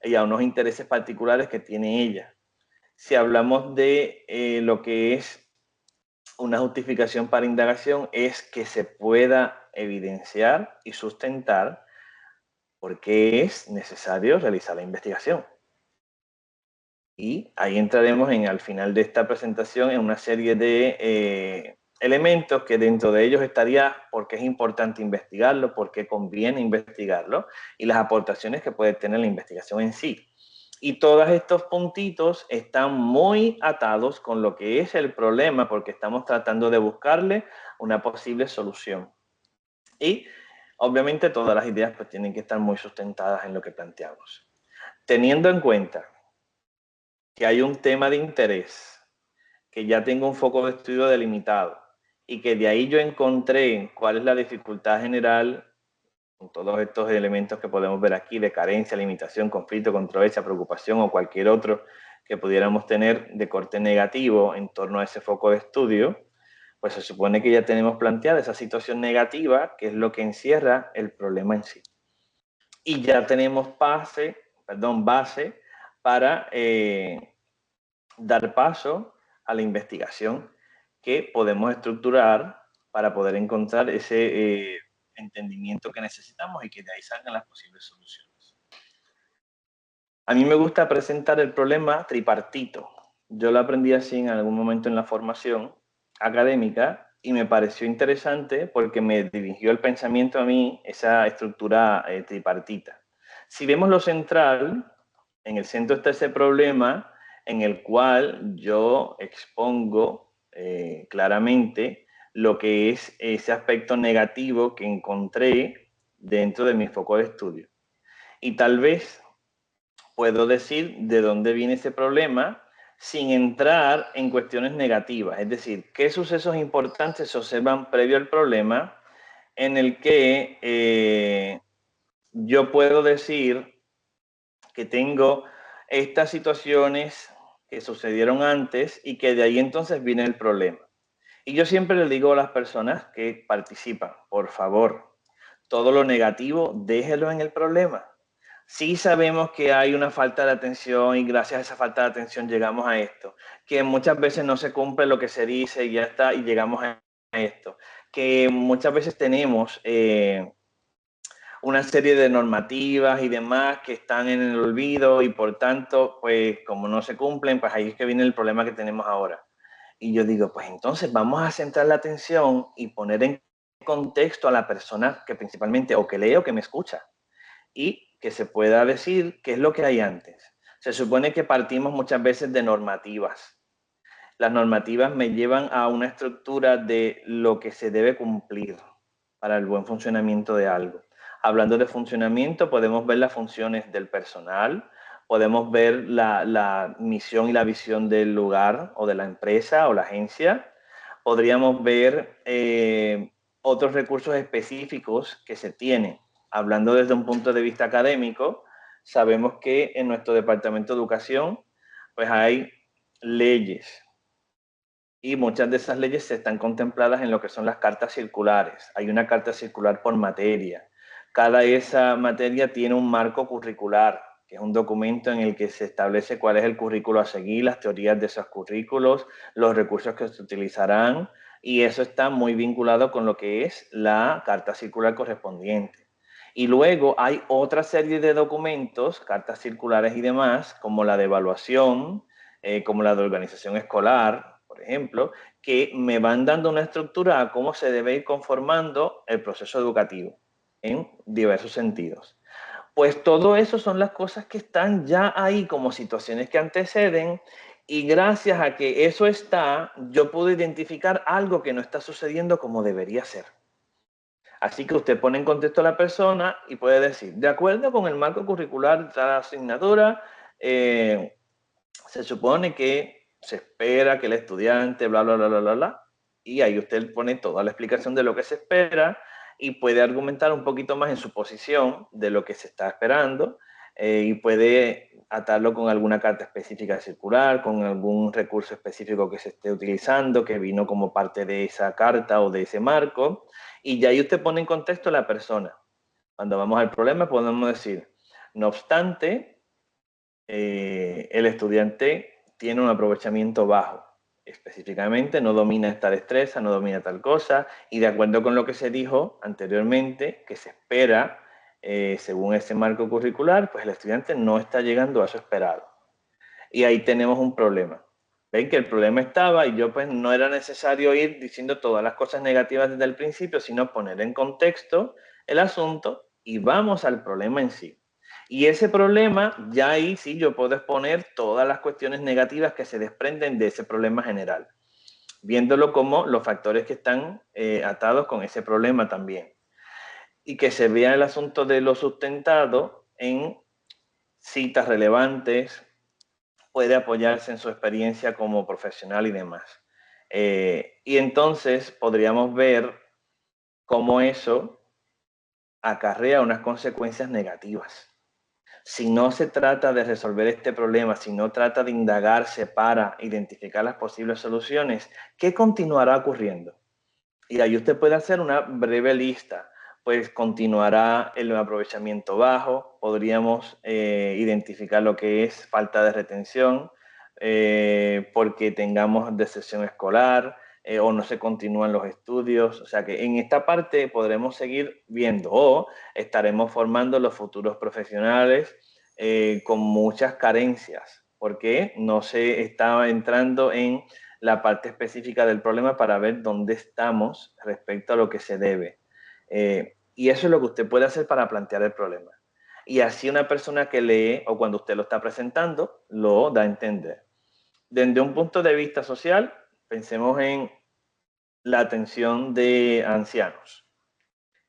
y a unos intereses particulares que tiene ella. Si hablamos de lo que es una justificación para indagación, es que se pueda evidenciar y sustentar por qué es necesario realizar la investigación. Y ahí entraremos al final de esta presentación en una serie de elementos que dentro de ellos estaría por qué es importante investigarlo, por qué conviene investigarlo y las aportaciones que puede tener la investigación en sí. Y todos estos puntitos están muy atados con lo que es el problema porque estamos tratando de buscarle una posible solución. Y obviamente todas las ideas pues tienen que estar muy sustentadas en lo que planteamos. Teniendo en cuenta que hay un tema de interés, que ya tengo un foco de estudio delimitado y que de ahí yo encontré cuál es la dificultad general con todos estos elementos que podemos ver aquí de carencia, limitación, conflicto, controversia, preocupación o cualquier otro que pudiéramos tener de corte negativo en torno a ese foco de estudio, pues se supone que ya tenemos planteada esa situación negativa, que es lo que encierra el problema en sí. Y ya tenemos base para dar paso a la investigación que podemos estructurar para poder encontrar ese entendimiento que necesitamos y que de ahí salgan las posibles soluciones. A mí me gusta presentar el problema tripartito. Yo lo aprendí así en algún momento en la formación académica y me pareció interesante porque me dirigió el pensamiento a mí esa estructura tripartita. Si vemos lo central, en el centro está ese problema en el cual yo expongo claramente lo que es ese aspecto negativo que encontré dentro de mi foco de estudio. Y tal vez puedo decir de dónde viene ese problema sin entrar en cuestiones negativas. Es decir, qué sucesos importantes se observan previo al problema en el que yo puedo decir que tengo estas situaciones que sucedieron antes y que de ahí entonces viene el problema. Y yo siempre le digo a las personas que participan, por favor, todo lo negativo, déjelo en el problema. Sí sabemos que hay una falta de atención y gracias a esa falta de atención llegamos a esto, que muchas veces no se cumple lo que se dice y ya está y llegamos a esto, que muchas veces tenemos una serie de normativas y demás que están en el olvido y por tanto, pues como no se cumplen, pues ahí es que viene el problema que tenemos ahora. Y yo digo, pues entonces vamos a centrar la atención y poner en contexto a la persona que principalmente o que lee o que me escucha y que se pueda decir qué es lo que hay antes. Se supone que partimos muchas veces de normativas. Las normativas me llevan a una estructura de lo que se debe cumplir para el buen funcionamiento de algo. Hablando de funcionamiento, podemos ver las funciones del personal, podemos ver la misión y la visión del lugar o de la empresa o la agencia. Podríamos ver otros recursos específicos que se tienen. Hablando desde un punto de vista académico, sabemos que en nuestro departamento de educación pues hay leyes y muchas de esas leyes están contempladas en lo que son las cartas circulares. Hay una carta circular por materia. Cada esa materia tiene un marco curricular, que es un documento en el que se establece cuál es el currículo a seguir, las teorías de esos currículos, los recursos que se utilizarán, y eso está muy vinculado con lo que es la carta circular correspondiente. Y luego hay otra serie de documentos, cartas circulares y demás, como la de evaluación, como la de organización escolar, por ejemplo, que me van dando una estructura a cómo se debe ir conformando el proceso educativo en diversos sentidos. Pues todo eso son las cosas que están ya ahí como situaciones que anteceden y gracias a que eso está, yo puedo identificar algo que no está sucediendo como debería ser. Así que usted pone en contexto a la persona y puede decir, de acuerdo con el marco curricular de la asignatura, se supone que se espera que el estudiante, bla, bla, bla, bla, bla, bla, y ahí usted pone toda la explicación de lo que se espera y puede argumentar un poquito más en su posición de lo que se está esperando y puede atarlo con alguna carta específica circular, con algún recurso específico que se esté utilizando, que vino como parte de esa carta o de ese marco, y ya ahí usted pone en contexto a la persona. Cuando vamos al problema podemos decir, no obstante, el estudiante tiene un aprovechamiento bajo. Específicamente, no domina esta destreza, no domina tal cosa, y de acuerdo con lo que se dijo anteriormente, que se espera, según ese marco curricular, pues el estudiante no está llegando a eso esperado. Y ahí tenemos un problema. Ven que el problema estaba y yo pues no era necesario ir diciendo todas las cosas negativas desde el principio, sino poner en contexto el asunto y vamos al problema en sí. Y ese problema, ya ahí sí yo puedo exponer todas las cuestiones negativas que se desprenden de ese problema general, viéndolo como los factores que están atados con ese problema también. y que se vea el asunto de lo sustentado en citas relevantes, puede apoyarse en su experiencia como profesional y demás. Y entonces podríamos ver cómo eso acarrea unas consecuencias negativas. Si no se trata de resolver este problema, si no trata de indagarse para identificar las posibles soluciones, ¿qué continuará ocurriendo? Y ahí usted puede hacer una breve lista. Pues continuará el aprovechamiento bajo, podríamos identificar lo que es falta de retención, porque tengamos deserción escolar, o no se continúan los estudios. O sea que en esta parte podremos seguir viendo, o estaremos formando los futuros profesionales con muchas carencias, porque no se está entrando en la parte específica del problema para ver dónde estamos respecto a lo que se debe. Y eso es lo que usted puede hacer para plantear el problema. Y así una persona que lee o cuando usted lo está presentando, lo da a entender. Desde un punto de vista social, pensemos en la atención de ancianos.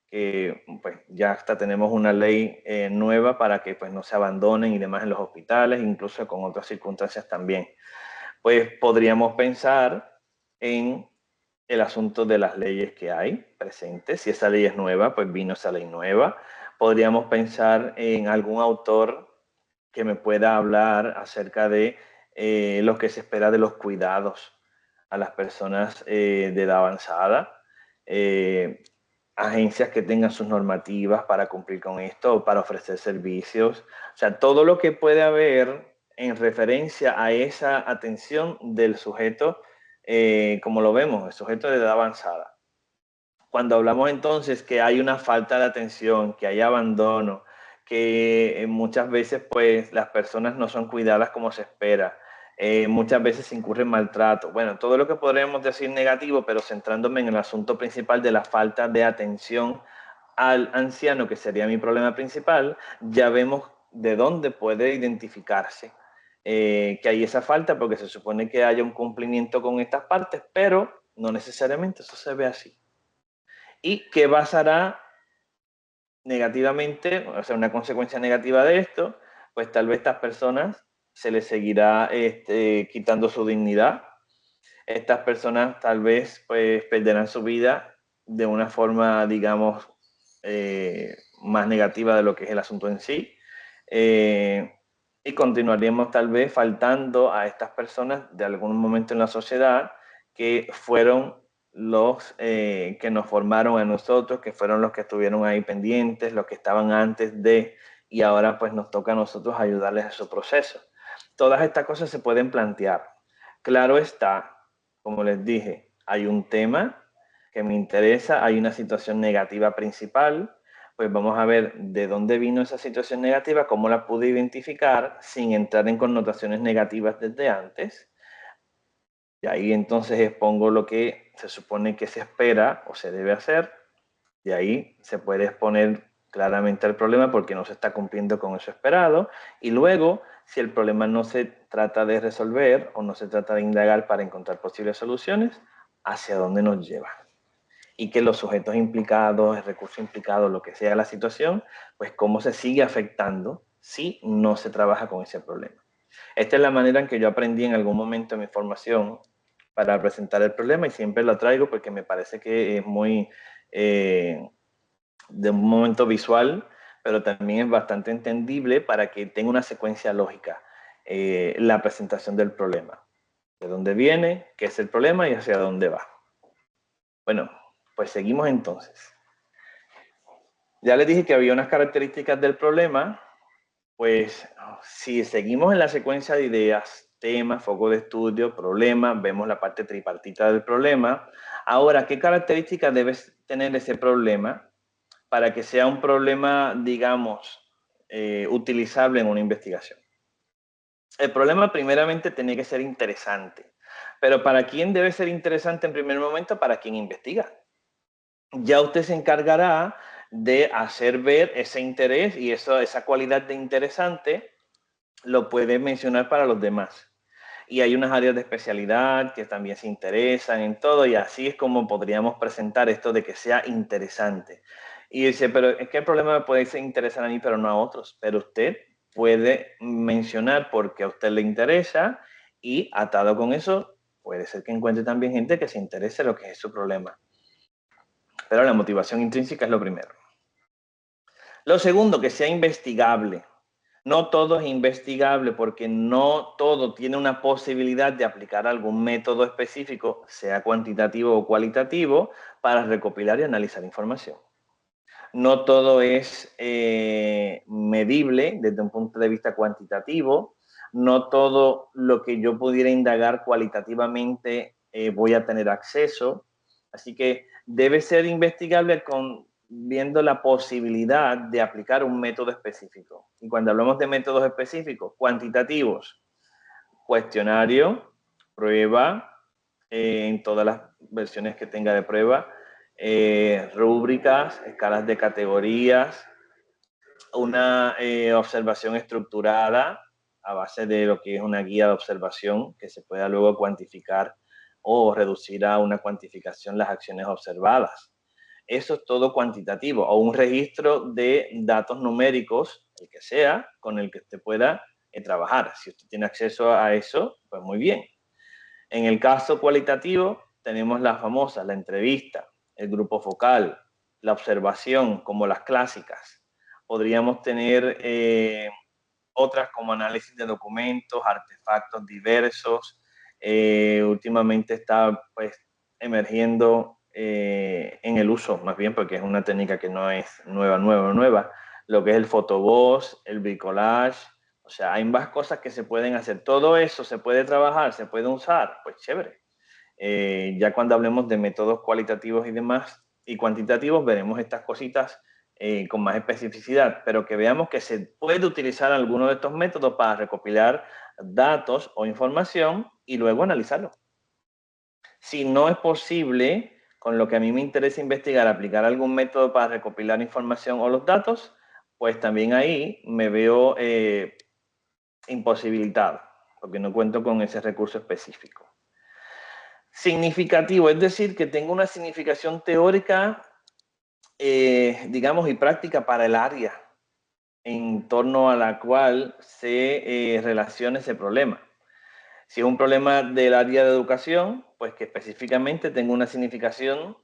Pues ya hasta tenemos una ley nueva para que pues, no se abandonen y demás en los hospitales, incluso con otras circunstancias también. Pues podríamos pensar en el asunto de las leyes que hay presentes. Si esa ley es nueva, pues vino esa ley nueva. Podríamos pensar en algún autor que me pueda hablar acerca de lo que se espera de los cuidados a las personas de edad avanzada. Agencias que tengan sus normativas para cumplir con esto o para ofrecer servicios. O sea, todo lo que puede haber en referencia a esa atención del sujeto, como lo vemos, el sujeto de edad avanzada. Cuando hablamos entonces que hay una falta de atención, que hay abandono, que muchas veces pues las personas no son cuidadas como se espera, muchas veces se incurre en maltrato. Bueno, todo lo que podríamos decir negativo, pero centrándome en el asunto principal de la falta de atención al anciano, que sería mi problema principal, ya vemos de dónde puede identificarse que hay esa falta, porque se supone que haya un cumplimiento con estas partes, pero no necesariamente eso se ve así. ¿Y qué pasará negativamente? O sea, una consecuencia negativa de esto, pues tal vez estas personas se les seguirá quitando su dignidad. Estas personas tal vez pues perderán su vida de una forma, digamos, más negativa de lo que es el asunto en sí. Y continuaríamos tal vez faltando a estas personas de algún momento en la sociedad que fueron los que nos formaron a nosotros, que fueron los que estuvieron ahí pendientes, los que estaban antes de, y ahora pues nos toca a nosotros ayudarles a su proceso. Todas estas cosas se pueden plantear. Claro está, como les dije, hay un tema que me interesa, hay una situación negativa principal, pues vamos a ver de dónde vino esa situación negativa, cómo la pude identificar sin entrar en connotaciones negativas desde antes. Y ahí entonces expongo lo que se supone que se espera o se debe hacer. Y ahí se puede exponer claramente el problema porque no se está cumpliendo con eso esperado. Y luego, si el problema no se trata de resolver o no se trata de indagar para encontrar posibles soluciones, ¿hacia dónde nos lleva? Y que los sujetos implicados, el recurso implicado, lo que sea la situación, pues cómo se sigue afectando si no se trabaja con ese problema. Esta es la manera en que yo aprendí en algún momento de mi formación para presentar el problema y siempre lo traigo porque me parece que es muy de un momento visual, pero también es bastante entendible para que tenga una secuencia lógica la presentación del problema. De dónde viene, qué es el problema y hacia dónde va. Bueno, pues seguimos entonces. Ya les dije que había unas características del problema. Pues si seguimos en la secuencia de ideas, tema, foco de estudio, problema, vemos la parte tripartita del problema. Ahora, ¿qué características debe tener ese problema para que sea un problema, digamos, utilizable en una investigación? El problema primeramente tiene que ser interesante. Pero ¿para quién debe ser interesante en primer momento? Para quien investiga. Ya usted se encargará de hacer ver ese interés y esa cualidad de interesante lo puede mencionar para los demás. Y hay unas áreas de especialidad que también se interesan en todo y así es como podríamos presentar esto de que sea interesante. Y dice, pero es que el problema me puede interesar a mí, pero no a otros. Pero usted puede mencionar por qué a usted le interesa y atado con eso, puede ser que encuentre también gente que se interese en lo que es su problema. Pero la motivación intrínseca es lo primero. Lo segundo, que sea investigable. No todo es investigable porque no todo tiene una posibilidad de aplicar algún método específico, sea cuantitativo o cualitativo, para recopilar y analizar información. No todo es medible desde un punto de vista cuantitativo. No todo lo que yo pudiera indagar cualitativamente voy a tener acceso. Así que debe ser investigable viendo la posibilidad de aplicar un método específico. Y cuando hablamos de métodos específicos, cuantitativos, cuestionario, prueba, en todas las versiones que tenga de prueba, rúbricas, escalas de categorías, una observación estructurada a base de lo que es una guía de observación que se pueda luego cuantificar o reducir a una cuantificación las acciones observadas. Eso es todo cuantitativo, o un registro de datos numéricos, el que sea, con el que usted pueda trabajar. Si usted tiene acceso a eso, pues muy bien. En el caso cualitativo, tenemos las famosas, la entrevista, el grupo focal, la observación, como las clásicas. Podríamos tener otras como análisis de documentos, artefactos diversos. Últimamente está pues emergiendo en el uso, más bien porque es una técnica que no es nueva, lo que es el photoboss, el bricolage. O sea, hay más cosas que se pueden hacer. Todo eso se puede trabajar, se puede usar, pues chévere. Ya cuando hablemos de métodos cualitativos y demás, y cuantitativos, veremos estas cositas con más especificidad, pero que veamos que se puede utilizar alguno de estos métodos para recopilar datos o información y luego analizarlo. Si no es posible, con lo que a mí me interesa investigar, aplicar algún método para recopilar información o los datos, pues también ahí me veo imposibilitado, porque no cuento con ese recurso específico. Significativo, es decir, que tenga una significación teórica, digamos, y práctica para el área en torno a la cual se relaciona ese problema. Si es un problema del área de educación, pues que específicamente tenga una significación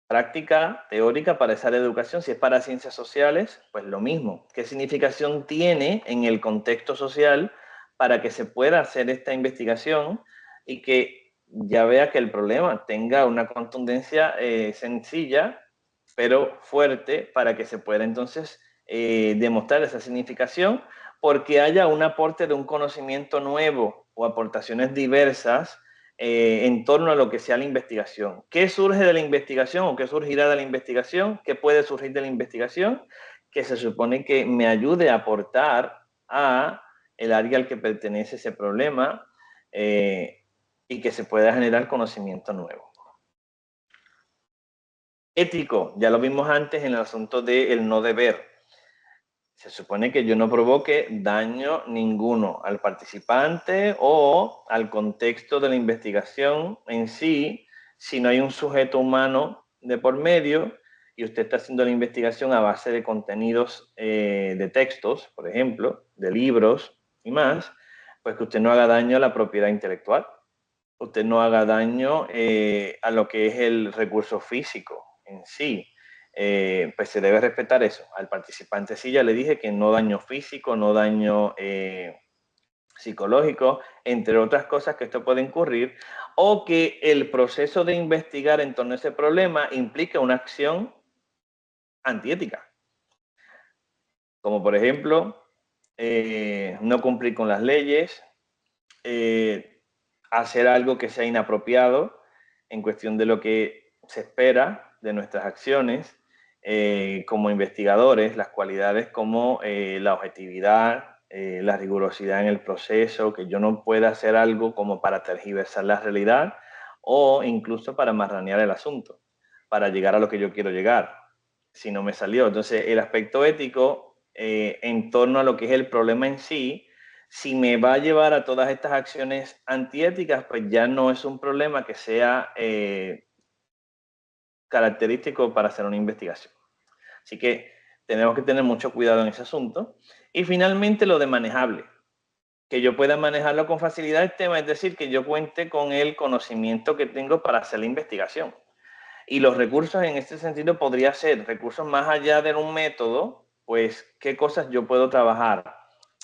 práctica, teórica para esa área de educación. Si es para ciencias sociales, pues lo mismo. ¿Qué significación tiene en el contexto social para que se pueda hacer esta investigación y que ya vea que el problema tenga una contundencia sencilla, pero fuerte, para que se pueda entonces demostrar esa significación, porque haya un aporte de un conocimiento nuevo o aportaciones diversas en torno a lo que sea la investigación? ¿Qué surge de la investigación o qué surgirá de la investigación? ¿Qué puede surgir de la investigación? Que se supone que me ayude a aportar a el área al que pertenece ese problema y que se pueda generar conocimiento nuevo. Ético, ya lo vimos antes en el asunto del no deber. Se supone que yo no provoque daño ninguno al participante o al contexto de la investigación en sí, si no hay un sujeto humano de por medio y usted está haciendo la investigación a base de contenidos de textos, por ejemplo, de libros y más, pues que usted no haga daño a la propiedad intelectual, usted no haga daño a lo que es el recurso físico en sí. Pues se debe respetar eso. Al participante sí ya le dije que no daño físico, no daño psicológico, entre otras cosas que esto puede incurrir, o que el proceso de investigar en torno a ese problema implique una acción antiética. Como por ejemplo, no cumplir con las leyes, hacer algo que sea inapropiado en cuestión de lo que se espera de nuestras acciones como investigadores, las cualidades como la objetividad, la rigurosidad en el proceso, que yo no pueda hacer algo como para tergiversar la realidad o incluso para marranear el asunto, para llegar a lo que yo quiero llegar, si no me salió. Entonces, el aspecto ético en torno a lo que es el problema en sí, si me va a llevar a todas estas acciones antiéticas, pues ya no es un problema que sea característico para hacer una investigación. Así que tenemos que tener mucho cuidado en ese asunto. Y finalmente lo de manejable, que yo pueda manejarlo con facilidad el tema, es decir, que yo cuente con el conocimiento que tengo para hacer la investigación. Y los recursos en este sentido podría ser recursos más allá de un método, pues qué cosas yo puedo trabajar.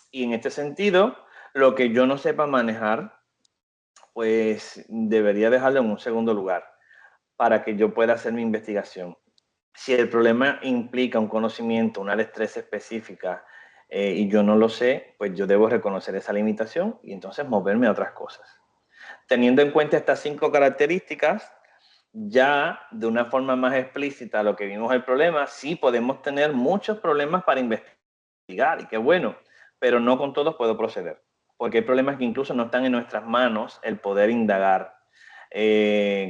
Y en este sentido, lo que yo no sepa manejar, pues debería dejarlo en un segundo lugar para que yo pueda hacer mi investigación. Si el problema implica un conocimiento, una destreza específica y yo no lo sé, pues yo debo reconocer esa limitación y entonces moverme a otras cosas. Teniendo en cuenta estas 5 características, ya de una forma más explícita lo que vimos el problema, sí podemos tener muchos problemas para investigar y qué bueno, pero no con todos puedo proceder, porque hay problemas que incluso no están en nuestras manos el poder indagar.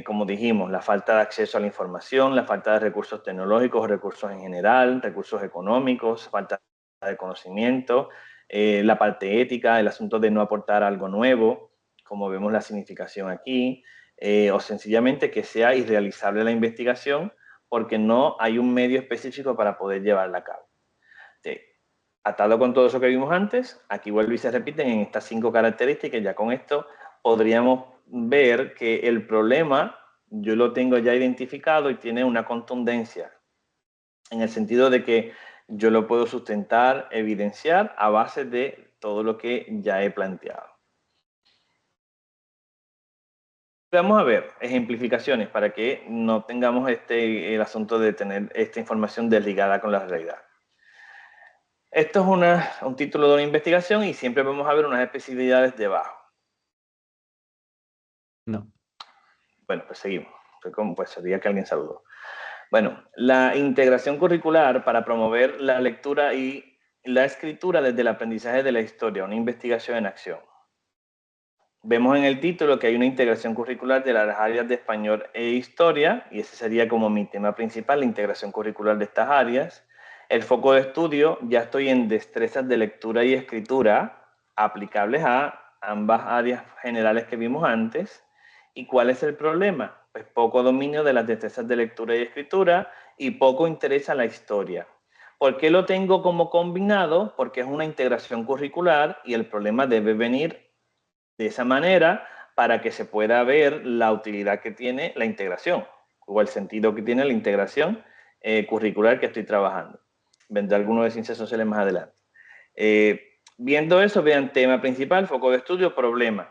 Como dijimos, la falta de acceso a la información, la falta de recursos tecnológicos, recursos en general, recursos económicos, falta de conocimiento, la parte ética, el asunto de no aportar algo nuevo, como vemos la significación aquí, o sencillamente que sea irrealizable la investigación porque no hay un medio específico para poder llevarla a cabo. Sí. Atado con todo eso que vimos antes, aquí vuelve y se repiten en estas 5 características. Ya con esto podríamos ver que el problema yo lo tengo ya identificado y tiene una contundencia, en el sentido de que yo lo puedo sustentar, evidenciar a base de todo lo que ya he planteado. Vamos a ver ejemplificaciones para que no tengamos el asunto de tener esta información desligada con la realidad. Esto es un título de una investigación y siempre vamos a ver unas especificidades debajo. No. Bueno, pues seguimos. Pues sería que alguien saludó. Bueno, la integración curricular para promover la lectura y la escritura desde el aprendizaje de la historia, una investigación en acción. Vemos en el título que hay una integración curricular de las áreas de español e historia, y ese sería como mi tema principal, la integración curricular de estas áreas. El foco de estudio, ya estoy en destrezas de lectura y escritura aplicables a ambas áreas generales que vimos antes. ¿Y cuál es el problema? Pues poco dominio de las destrezas de lectura y escritura y poco interés a la historia. ¿Por qué lo tengo como combinado? Porque es una integración curricular y el problema debe venir de esa manera para que se pueda ver la utilidad que tiene la integración o el sentido que tiene la integración curricular que estoy trabajando. Vendrá alguno de ciencias sociales más adelante. Viendo eso, vean tema principal, foco de estudio, problema.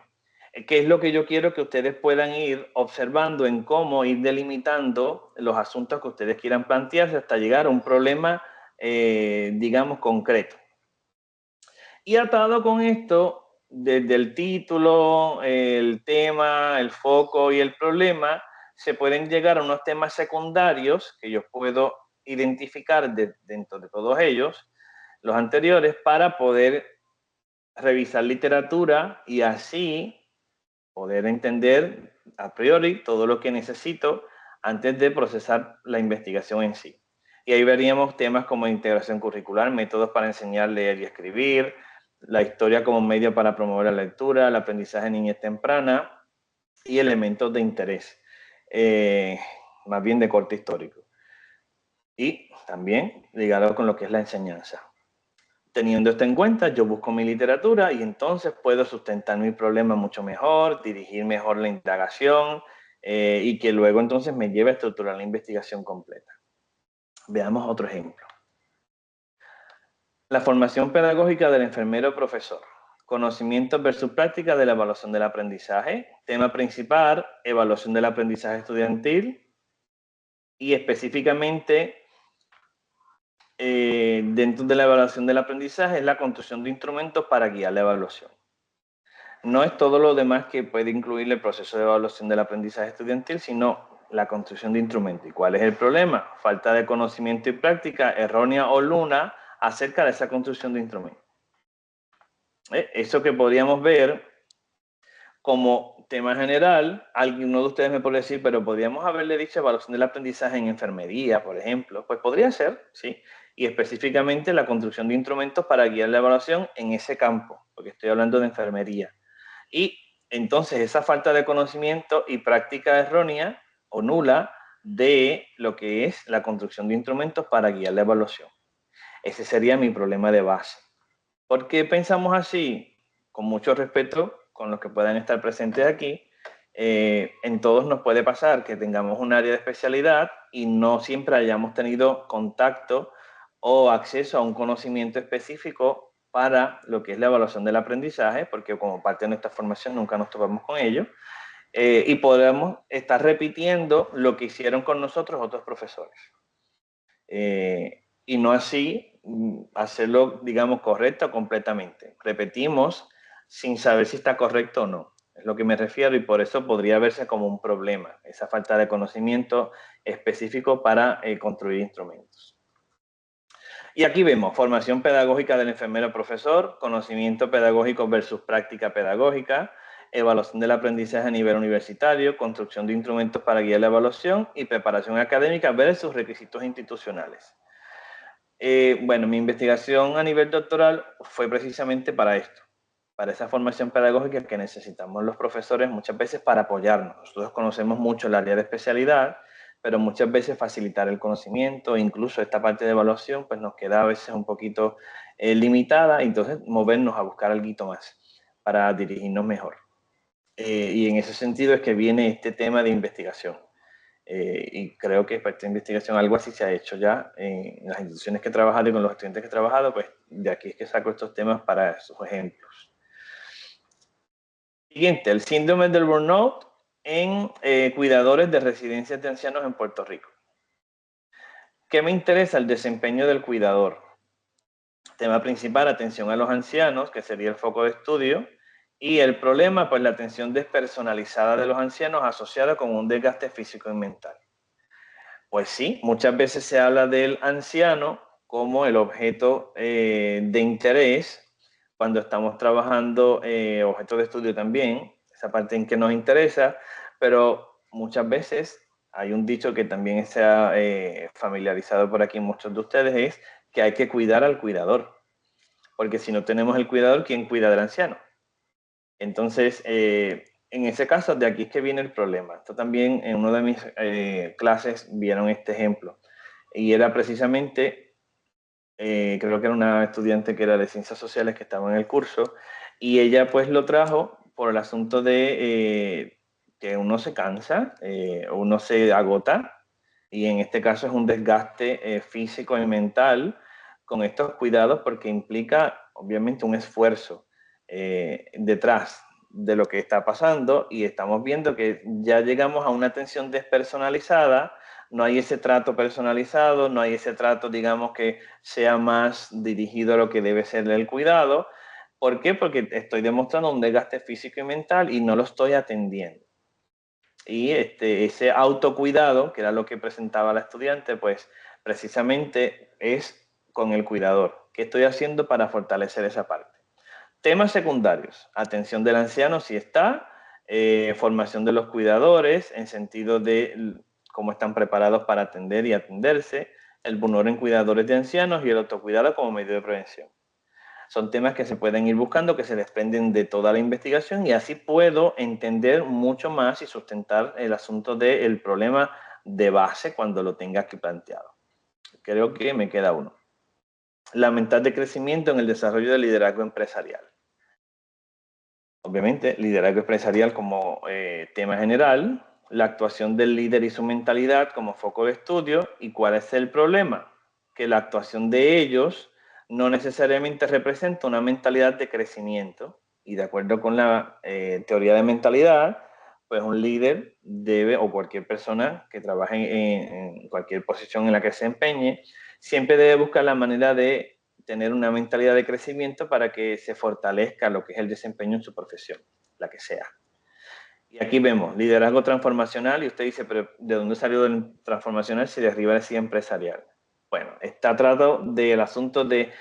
¿Qué es lo que yo quiero que ustedes puedan ir observando en cómo ir delimitando los asuntos que ustedes quieran plantearse hasta llegar a un problema, digamos, concreto? Y atado con esto, desde el título, el tema, el foco y el problema, se pueden llegar a unos temas secundarios que yo puedo identificar dentro de todos ellos, los anteriores, para poder revisar literatura y así poder entender a priori todo lo que necesito antes de procesar la investigación en sí. Y ahí veríamos temas como integración curricular, métodos para enseñar, leer y escribir, la historia como medio para promover la lectura, el aprendizaje en niñez temprana y elementos de interés, más bien de corte histórico. Y también ligado con lo que es la enseñanza. Teniendo esto en cuenta, yo busco mi literatura y entonces puedo sustentar mi problema mucho mejor, dirigir mejor la indagación y que luego entonces me lleve a estructurar la investigación completa. Veamos otro ejemplo. La formación pedagógica del enfermero profesor. Conocimientos versus práctica de la evaluación del aprendizaje. Tema principal, evaluación del aprendizaje estudiantil y específicamente dentro de la evaluación del aprendizaje es la construcción de instrumentos para guiar la evaluación. No es todo lo demás que puede incluir el proceso de evaluación del aprendizaje estudiantil, sino la construcción de instrumentos. ¿Y cuál es el problema? Falta de conocimiento y práctica errónea o nula acerca de esa construcción de instrumentos. Eso que podríamos ver como tema general, alguno de ustedes me puede decir, pero podríamos haberle dicho evaluación del aprendizaje en enfermería, por ejemplo. Pues podría ser, sí. Y específicamente la construcción de instrumentos para guiar la evaluación en ese campo, porque estoy hablando de enfermería. Y entonces esa falta de conocimiento y práctica errónea o nula de lo que es la construcción de instrumentos para guiar la evaluación. Ese sería mi problema de base. ¿Por qué pensamos así? Con mucho respeto con los que puedan estar presentes aquí, en todos nos puede pasar que tengamos un área de especialidad y no siempre hayamos tenido contacto o acceso a un conocimiento específico para lo que es la evaluación del aprendizaje, porque como parte de nuestra formación nunca nos topamos con ello, y podemos estar repitiendo lo que hicieron con nosotros otros profesores. Y no así hacerlo, digamos, correcto completamente. Repetimos sin saber si está correcto o no. Es lo que me refiero y por eso podría verse como un problema, esa falta de conocimiento específico para construir instrumentos. Y aquí vemos formación pedagógica del enfermero profesor, conocimiento pedagógico versus práctica pedagógica, evaluación del aprendizaje a nivel universitario, construcción de instrumentos para guiar la evaluación y preparación académica versus requisitos institucionales. Bueno, mi investigación a nivel doctoral fue precisamente para esto, para esa formación pedagógica que necesitamos los profesores muchas veces para apoyarnos. Nosotros conocemos mucho el área de especialidad, pero muchas veces facilitar el conocimiento, incluso esta parte de evaluación, pues nos queda a veces un poquito limitada, entonces movernos a buscar algo más para dirigirnos mejor. Y en ese sentido es que viene este tema de investigación. Y creo que para esta investigación algo así se ha hecho ya en las instituciones que he trabajado y con los estudiantes que he trabajado, pues de aquí es que saco estos temas para sus ejemplos. Siguiente, el síndrome del burnout en cuidadores de residencias de ancianos en Puerto Rico. ¿Qué me interesa? El desempeño del cuidador. Tema principal, atención a los ancianos, que sería el foco de estudio. Y el problema, pues la atención despersonalizada de los ancianos asociada con un desgaste físico y mental. Pues sí, muchas veces se habla del anciano como el objeto de interés cuando estamos trabajando, objeto de estudio también, esa parte en que nos interesa, pero muchas veces hay un dicho que también se ha familiarizado por aquí muchos de ustedes, es que hay que cuidar al cuidador, porque si no tenemos el cuidador, ¿quién cuida del anciano? Entonces, en ese caso, de aquí es que viene el problema. Esto también en una de mis clases vieron este ejemplo. Y era precisamente, creo que era una estudiante que era de ciencias sociales que estaba en el curso, y ella pues lo trajo por el asunto de que uno se cansa, uno se agota, y en este caso es un desgaste físico y mental con estos cuidados porque implica obviamente un esfuerzo detrás de lo que está pasando y estamos viendo que ya llegamos a una atención despersonalizada, no hay ese trato personalizado, no hay ese trato, digamos, que sea más dirigido a lo que debe ser el cuidado. ¿Por qué? Porque estoy demostrando un desgaste físico y mental y no lo estoy atendiendo. Y ese autocuidado, que era lo que presentaba la estudiante, pues precisamente es con el cuidador. ¿Qué estoy haciendo para fortalecer esa parte? Temas secundarios, atención del anciano si está, formación de los cuidadores en sentido de cómo están preparados para atender y atenderse, el burnout en cuidadores de ancianos y el autocuidado como medio de prevención. Son temas que se pueden ir buscando, que se desprenden de toda la investigación y así puedo entender mucho más y sustentar el asunto del problema de base cuando lo tenga aquí planteado. Creo que me queda uno. La mental de crecimiento en el desarrollo del liderazgo empresarial. Obviamente, liderazgo empresarial como tema general, la actuación del líder y su mentalidad como foco de estudio. ¿Y cuál es el problema? Que la actuación de ellos no necesariamente representa una mentalidad de crecimiento. Y de acuerdo con la teoría de mentalidad, pues un líder debe, o cualquier persona que trabaje en cualquier posición en la que se empeñe, siempre debe buscar la manera de tener una mentalidad de crecimiento para que se fortalezca lo que es el desempeño en su profesión, la que sea. Y aquí vemos liderazgo transformacional y usted dice, pero ¿de dónde salió el transformacional si de arriba decía empresarial? Bueno, está tratado del asunto de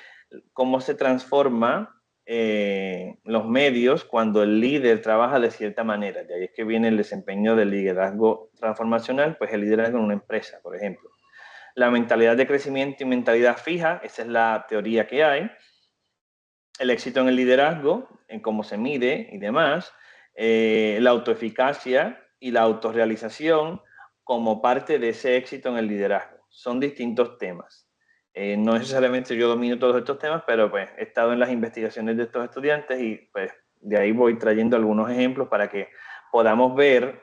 cómo se transforma los medios cuando el líder trabaja de cierta manera. De ahí es que viene el desempeño del liderazgo transformacional, pues el liderazgo en una empresa, por ejemplo. La mentalidad de crecimiento y mentalidad fija, esa es la teoría que hay. El éxito en el liderazgo, en cómo se mide y demás. La autoeficacia y la autorrealización como parte de ese éxito en el liderazgo. Son distintos temas. No necesariamente yo domino todos estos temas, pero pues he estado en las investigaciones de estos estudiantes y pues de ahí voy trayendo algunos ejemplos para que podamos ver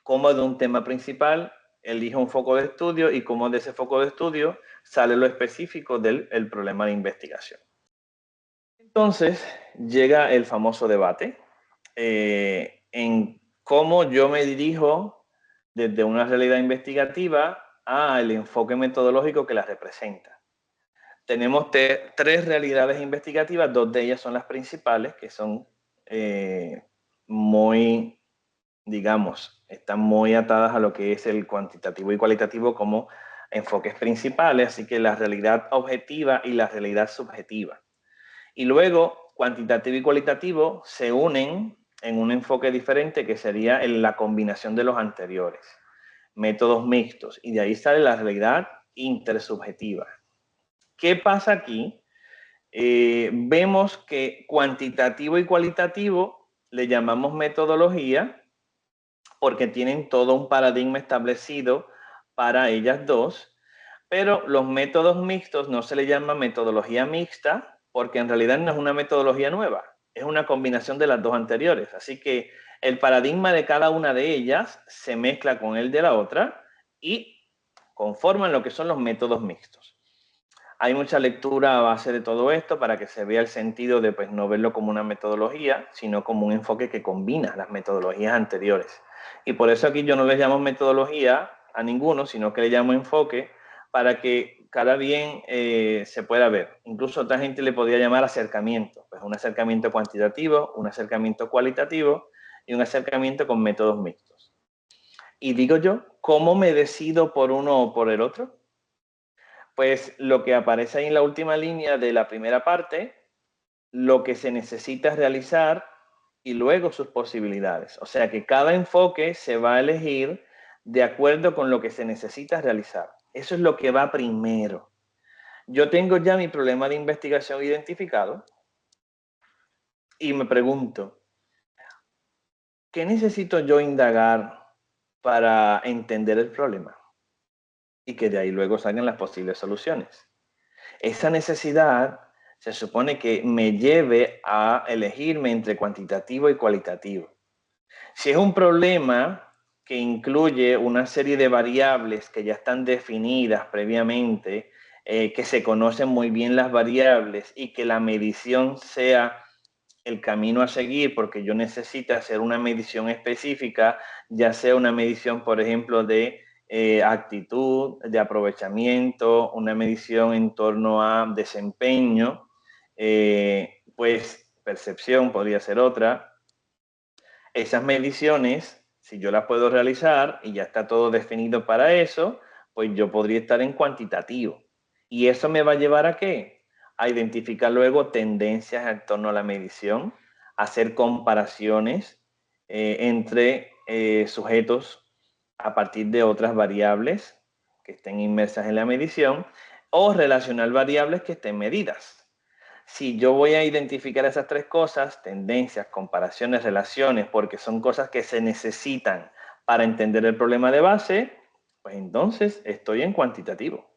cómo de un tema principal elige un foco de estudio y cómo de ese foco de estudio sale lo específico del problema de investigación. Entonces llega el famoso debate en cómo yo me dirijo desde una realidad investigativa al enfoque metodológico que la representa. Tenemos tres realidades investigativas, dos de ellas son las principales, que son muy, digamos, están muy atadas a lo que es el cuantitativo y cualitativo como enfoques principales, así que la realidad objetiva y la realidad subjetiva. Y luego, cuantitativo y cualitativo se unen en un enfoque diferente que sería la combinación de los anteriores, métodos mixtos, y de ahí sale la realidad intersubjetiva. ¿Qué pasa aquí? Vemos que cuantitativo y cualitativo le llamamos metodología porque tienen todo un paradigma establecido para ellas dos, pero los métodos mixtos no se le llama metodología mixta porque en realidad no es una metodología nueva, es una combinación de las dos anteriores. Así que el paradigma de cada una de ellas se mezcla con el de la otra y conforman lo que son los métodos mixtos. Hay mucha lectura a base de todo esto para que se vea el sentido de pues, no verlo como una metodología, sino como un enfoque que combina las metodologías anteriores. Y por eso aquí yo no les llamo metodología a ninguno, sino que le llamo enfoque para que cada bien se pueda ver. Incluso otra gente le podría llamar acercamiento, pues un acercamiento cuantitativo, un acercamiento cualitativo y un acercamiento con métodos mixtos. Y digo yo, ¿cómo me decido por uno o por el otro? Pues lo que aparece ahí en la última línea de la primera parte, lo que se necesita realizar y luego sus posibilidades. O sea que cada enfoque se va a elegir de acuerdo con lo que se necesita realizar. Eso es lo que va primero. Yo tengo ya mi problema de investigación identificado y me pregunto, ¿qué necesito yo indagar para entender el problema? Y que de ahí luego salgan las posibles soluciones. Esa necesidad se supone que me lleve a elegirme entre cuantitativo y cualitativo. Si es un problema que incluye una serie de variables que ya están definidas previamente, que se conocen muy bien las variables y que la medición sea el camino a seguir porque yo necesito hacer una medición específica, ya sea una medición, por ejemplo, de actitud, de aprovechamiento, una medición en torno a desempeño, pues percepción podría ser otra. Esas mediciones, si yo las puedo realizar y ya está todo definido para eso, pues yo podría estar en cuantitativo. ¿Y eso me va a llevar a qué? A identificar luego tendencias en torno a la medición, a hacer comparaciones entre sujetos a partir de otras variables que estén inmersas en la medición o relacionar variables que estén medidas. Si yo voy a identificar esas tres cosas, tendencias, comparaciones, relaciones, porque son cosas que se necesitan para entender el problema de base, pues entonces estoy en cuantitativo.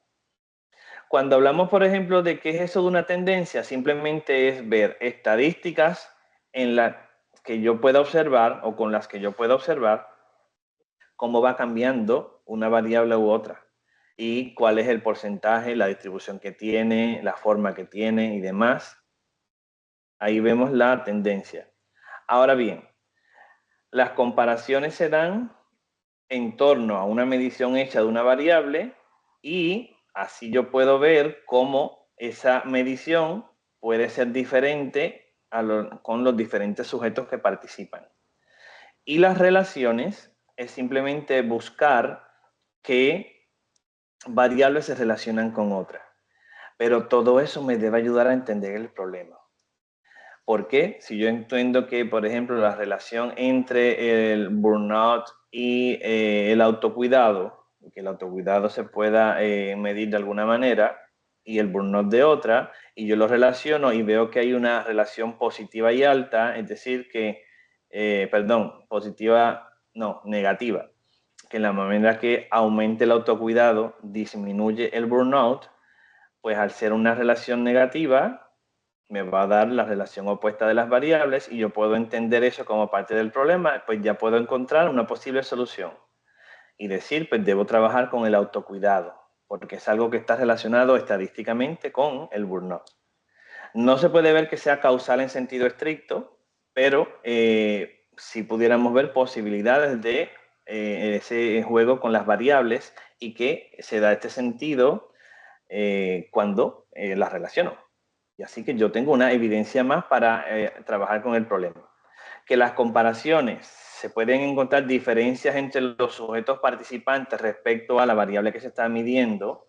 Cuando hablamos, por ejemplo, de qué es eso de una tendencia, simplemente es ver estadísticas en las que yo pueda observar o con las que yo pueda observar cómo va cambiando una variable u otra y cuál es el porcentaje, la distribución que tiene, la forma que tiene y demás. Ahí vemos la tendencia. Ahora bien, las comparaciones se dan en torno a una medición hecha de una variable y así yo puedo ver cómo esa medición puede ser diferente con los diferentes sujetos que participan. Y las relaciones es simplemente buscar qué variables se relacionan con otras. Pero todo eso me debe ayudar a entender el problema. ¿Por qué? Si yo entiendo que, por ejemplo, la relación entre el burnout y el autocuidado, que el autocuidado se pueda medir de alguna manera y el burnout de otra, y yo lo relaciono y veo que hay una relación positiva y alta, es decir, que, perdón, positiva, no, negativa, que en la manera que aumente el autocuidado disminuye el burnout, pues al ser una relación negativa, me va a dar la relación opuesta de las variables y yo puedo entender eso como parte del problema, pues ya puedo encontrar una posible solución y decir, pues debo trabajar con el autocuidado, porque es algo que está relacionado estadísticamente con el burnout. No se puede ver que sea causal en sentido estricto, pero sí pudiéramos ver posibilidades de ese juego con las variables y que se da este sentido cuando las relaciono. Y así que yo tengo una evidencia más para trabajar con el problema. Que las comparaciones, se pueden encontrar diferencias entre los sujetos participantes respecto a la variable que se está midiendo,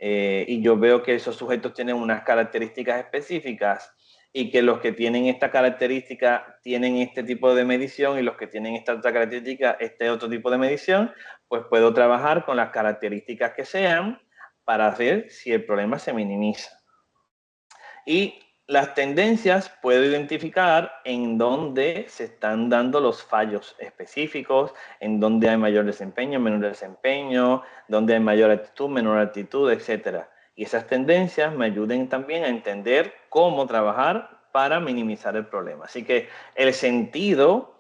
y yo veo que esos sujetos tienen unas características específicas y que los que tienen esta característica tienen este tipo de medición y los que tienen esta otra característica, este otro tipo de medición, pues puedo trabajar con las características que sean para ver si el problema se minimiza. Y las tendencias puedo identificar en dónde se están dando los fallos específicos, en dónde hay mayor desempeño, menor desempeño, dónde hay mayor actitud, menor actitud, etc. Y esas tendencias me ayuden también a entender cómo trabajar para minimizar el problema. Así que el sentido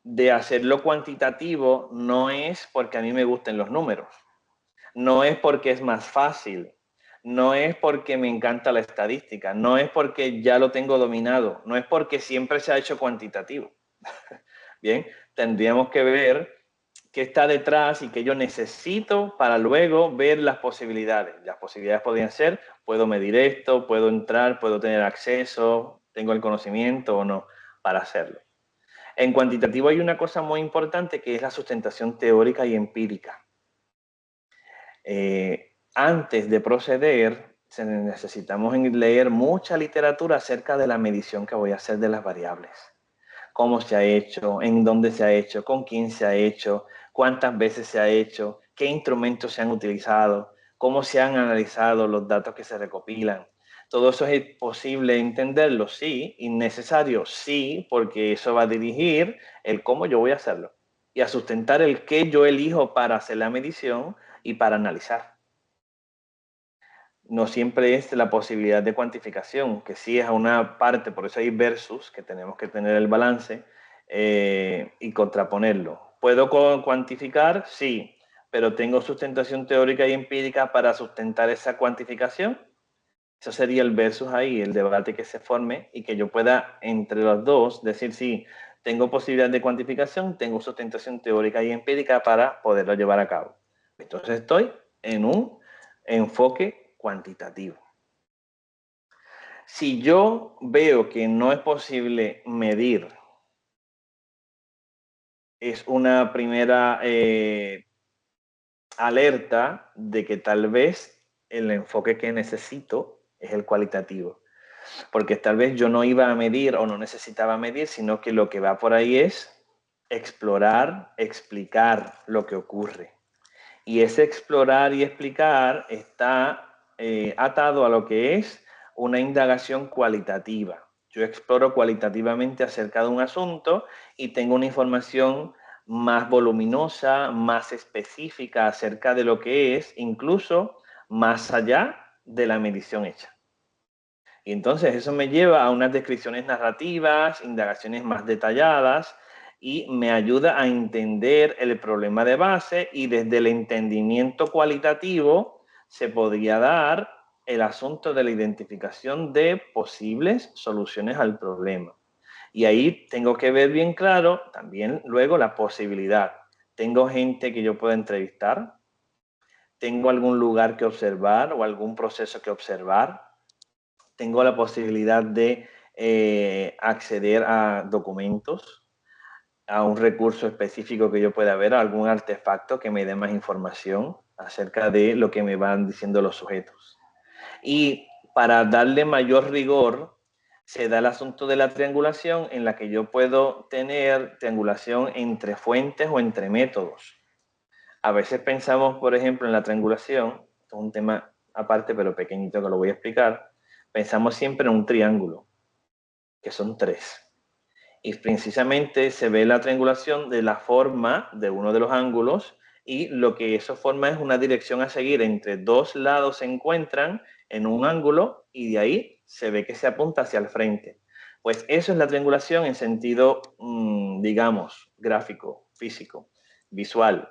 de hacerlo cuantitativo no es porque a mí me gusten los números, no es porque es más fácil, no es porque me encanta la estadística, no es porque ya lo tengo dominado, no es porque siempre se ha hecho cuantitativo. Bien, tendríamos que ver qué está detrás y qué yo necesito para luego ver las posibilidades. Las posibilidades podrían ser, puedo medir esto, puedo entrar, puedo tener acceso, tengo el conocimiento o no para hacerlo. En cuantitativo hay una cosa muy importante que es la sustentación teórica y empírica. Antes de proceder, necesitamos leer mucha literatura acerca de la medición que voy a hacer de las variables. Cómo se ha hecho, en dónde se ha hecho, con quién se ha hecho, cuántas veces se ha hecho, qué instrumentos se han utilizado, cómo se han analizado los datos que se recopilan. Todo eso es posible entenderlo, sí, innecesario, sí, porque eso va a dirigir el cómo yo voy a hacerlo y a sustentar el qué yo elijo para hacer la medición y para analizar. No siempre es la posibilidad de cuantificación, que sí es una parte, por eso hay versus, que tenemos que tener el balance y contraponerlo. ¿Puedo cuantificar? Sí, pero ¿tengo sustentación teórica y empírica para sustentar esa cuantificación? Eso sería el versus ahí, el debate que se forme y que yo pueda entre los dos decir sí, tengo posibilidad de cuantificación, tengo sustentación teórica y empírica para poderlo llevar a cabo. Entonces estoy en un enfoque cuantitativo. Si yo veo que no es posible medir, es una primera alerta de que tal vez el enfoque que necesito es el cualitativo. Porque tal vez yo no iba a medir o no necesitaba medir, sino que lo que va por ahí es explorar, explicar lo que ocurre. Y ese explorar y explicar está atado a lo que es una indagación cualitativa. Yo exploro cualitativamente acerca de un asunto y tengo una información más voluminosa, más específica acerca de lo que es, incluso más allá de la medición hecha. Y entonces eso me lleva a unas descripciones narrativas, indagaciones más detalladas y me ayuda a entender el problema de base y desde el entendimiento cualitativo se podría dar el asunto de la identificación de posibles soluciones al problema. Y ahí tengo que ver bien claro también luego la posibilidad. Tengo gente que yo pueda entrevistar, tengo algún lugar que observar o algún proceso que observar, tengo la posibilidad de acceder a documentos, a un recurso específico que yo pueda ver, a algún artefacto que me dé más información acerca de lo que me van diciendo los sujetos. Y para darle mayor rigor, se da el asunto de la triangulación en la que yo puedo tener triangulación entre fuentes o entre métodos. A veces pensamos, por ejemplo, en la triangulación, esto es un tema aparte pero pequeñito que lo voy a explicar, pensamos siempre en un triángulo, que son tres. Y precisamente se ve la triangulación de la forma de uno de los ángulos y lo que eso forma es una dirección a seguir. Entre dos lados se encuentran en un ángulo y de ahí se ve que se apunta hacia el frente. Pues eso es la triangulación en sentido, digamos, gráfico, físico, visual.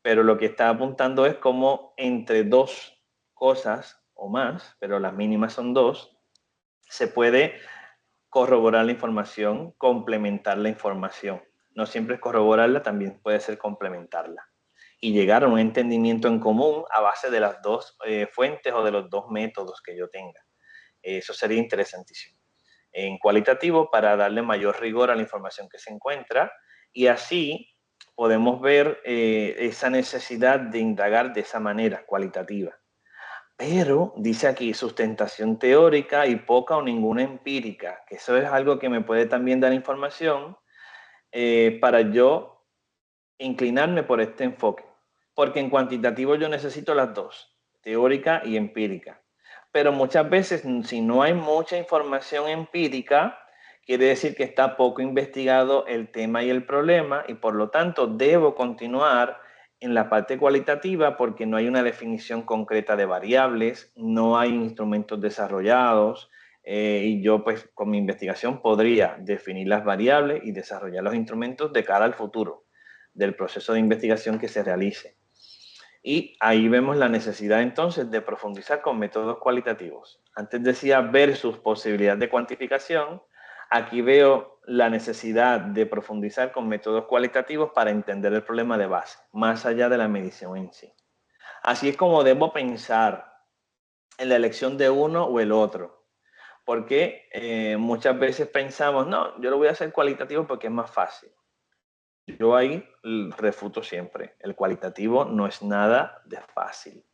Pero lo que está apuntando es como entre dos cosas o más, pero las mínimas son dos, se puede corroborar la información, complementar la información. No siempre es corroborarla, también puede ser complementarla. Y llegar a un entendimiento en común a base de las dos fuentes o de los dos métodos que yo tenga. Eso sería interesantísimo. En cualitativo, para darle mayor rigor a la información que se encuentra, y así podemos ver esa necesidad de indagar de esa manera cualitativa. Pero dice aquí sustentación teórica y poca o ninguna empírica, que eso es algo que me puede también dar información para yo inclinarme por este enfoque. Porque en cuantitativo yo necesito las dos, teórica y empírica. Pero muchas veces, si no hay mucha información empírica, quiere decir que está poco investigado el tema y el problema, y por lo tanto debo continuar en la parte cualitativa porque no hay una definición concreta de variables, no hay instrumentos desarrollados, y yo pues con mi investigación podría definir las variables y desarrollar los instrumentos de cara al futuro del proceso de investigación que se realice. Y ahí vemos la necesidad entonces de profundizar con métodos cualitativos. Antes decía versus posibilidad de cuantificación. Aquí veo la necesidad de profundizar con métodos cualitativos para entender el problema de base, más allá de la medición en sí. Así es como debo pensar en la elección de uno o el otro. Porque muchas veces pensamos, no, yo lo voy a hacer cualitativo porque es más fácil. Yo ahí refuto siempre, el cualitativo no es nada de fácil.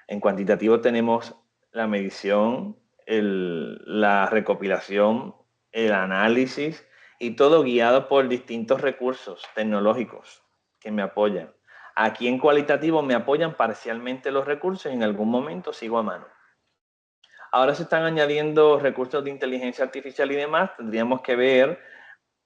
En cuantitativo tenemos la medición, la recopilación, el análisis y todo guiado por distintos recursos tecnológicos que me apoyan. Aquí en cualitativo me apoyan parcialmente los recursos y en algún momento sigo a mano. Ahora se están añadiendo recursos de inteligencia artificial y demás, tendríamos que ver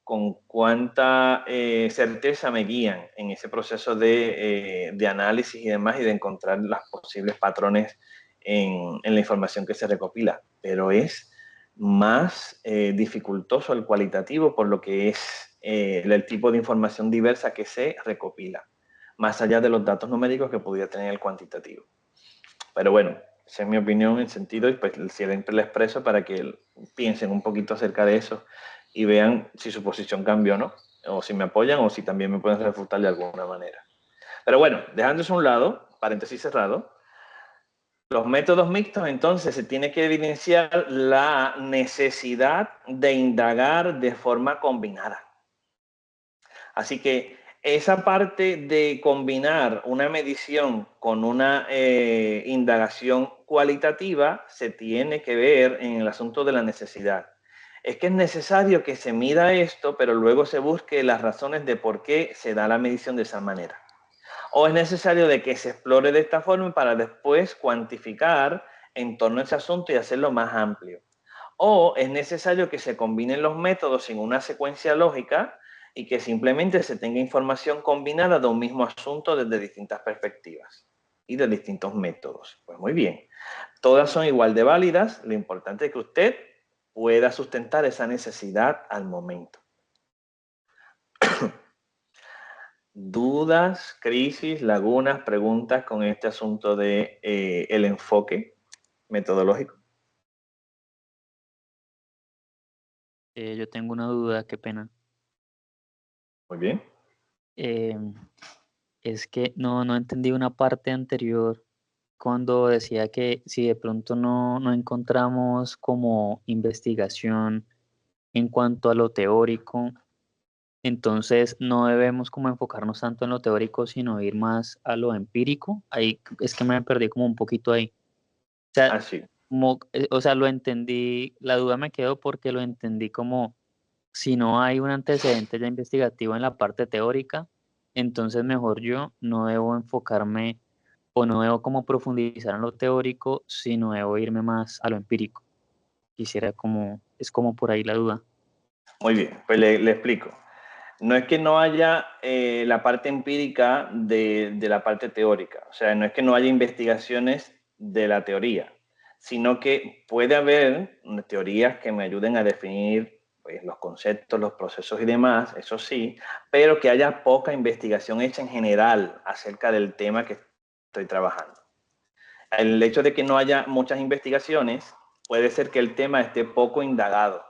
con cuánta certeza me guían en ese proceso de análisis y demás y de encontrar los posibles patrones en la información que se recopila. Pero es más dificultoso el cualitativo por lo que es el tipo de información diversa que se recopila, más allá de los datos numéricos que podría tener el cuantitativo. Pero bueno, esa es mi opinión en sentido y pues siempre la expreso para que piensen un poquito acerca de eso y vean si su posición cambió o no, o si me apoyan o si también me pueden refutar de alguna manera. Pero bueno, dejando eso a un lado, paréntesis cerrado, los métodos mixtos entonces se tiene que evidenciar la necesidad de indagar de forma combinada. Así que esa parte de combinar una medición con una indagación cualitativa se tiene que ver en el asunto de la necesidad. Es que es necesario que se mida esto, pero luego se busque las razones de por qué se da la medición de esa manera. O es necesario de que se explore de esta forma para después cuantificar en torno a ese asunto y hacerlo más amplio. O es necesario que se combinen los métodos en una secuencia lógica y que simplemente se tenga información combinada de un mismo asunto desde distintas perspectivas y de distintos métodos. Pues muy bien, todas son igual de válidas, lo importante es que usted pueda sustentar esa necesidad al momento. ¿Dudas, crisis, lagunas, preguntas con este asunto de el enfoque metodológico? Yo tengo una duda, qué pena. Muy bien. Eh, es que no entendí una parte anterior cuando decía que si de pronto no encontramos como investigación en cuanto a lo teórico, entonces no debemos como enfocarnos tanto en lo teórico, sino ir más a lo empírico. Ahí es que me perdí como un poquito ahí. O sea, Así. o sea, lo entendí, la duda me quedó porque lo entendí como si no hay un antecedente ya investigativo en la parte teórica, entonces mejor yo no debo enfocarme o no debo como profundizar en lo teórico, sino debo irme más a lo empírico. Quisiera como, es como por ahí la duda. Muy bien, pues le explico. no es que no haya la parte empírica de la parte teórica, o sea, no es que no haya investigaciones de la teoría, sino que puede haber teorías que me ayuden a definir pues, los conceptos, los procesos y demás, eso sí, pero que haya poca investigación hecha en general acerca del tema que estoy trabajando. El hecho de que no haya muchas investigaciones puede ser que el tema esté poco indagado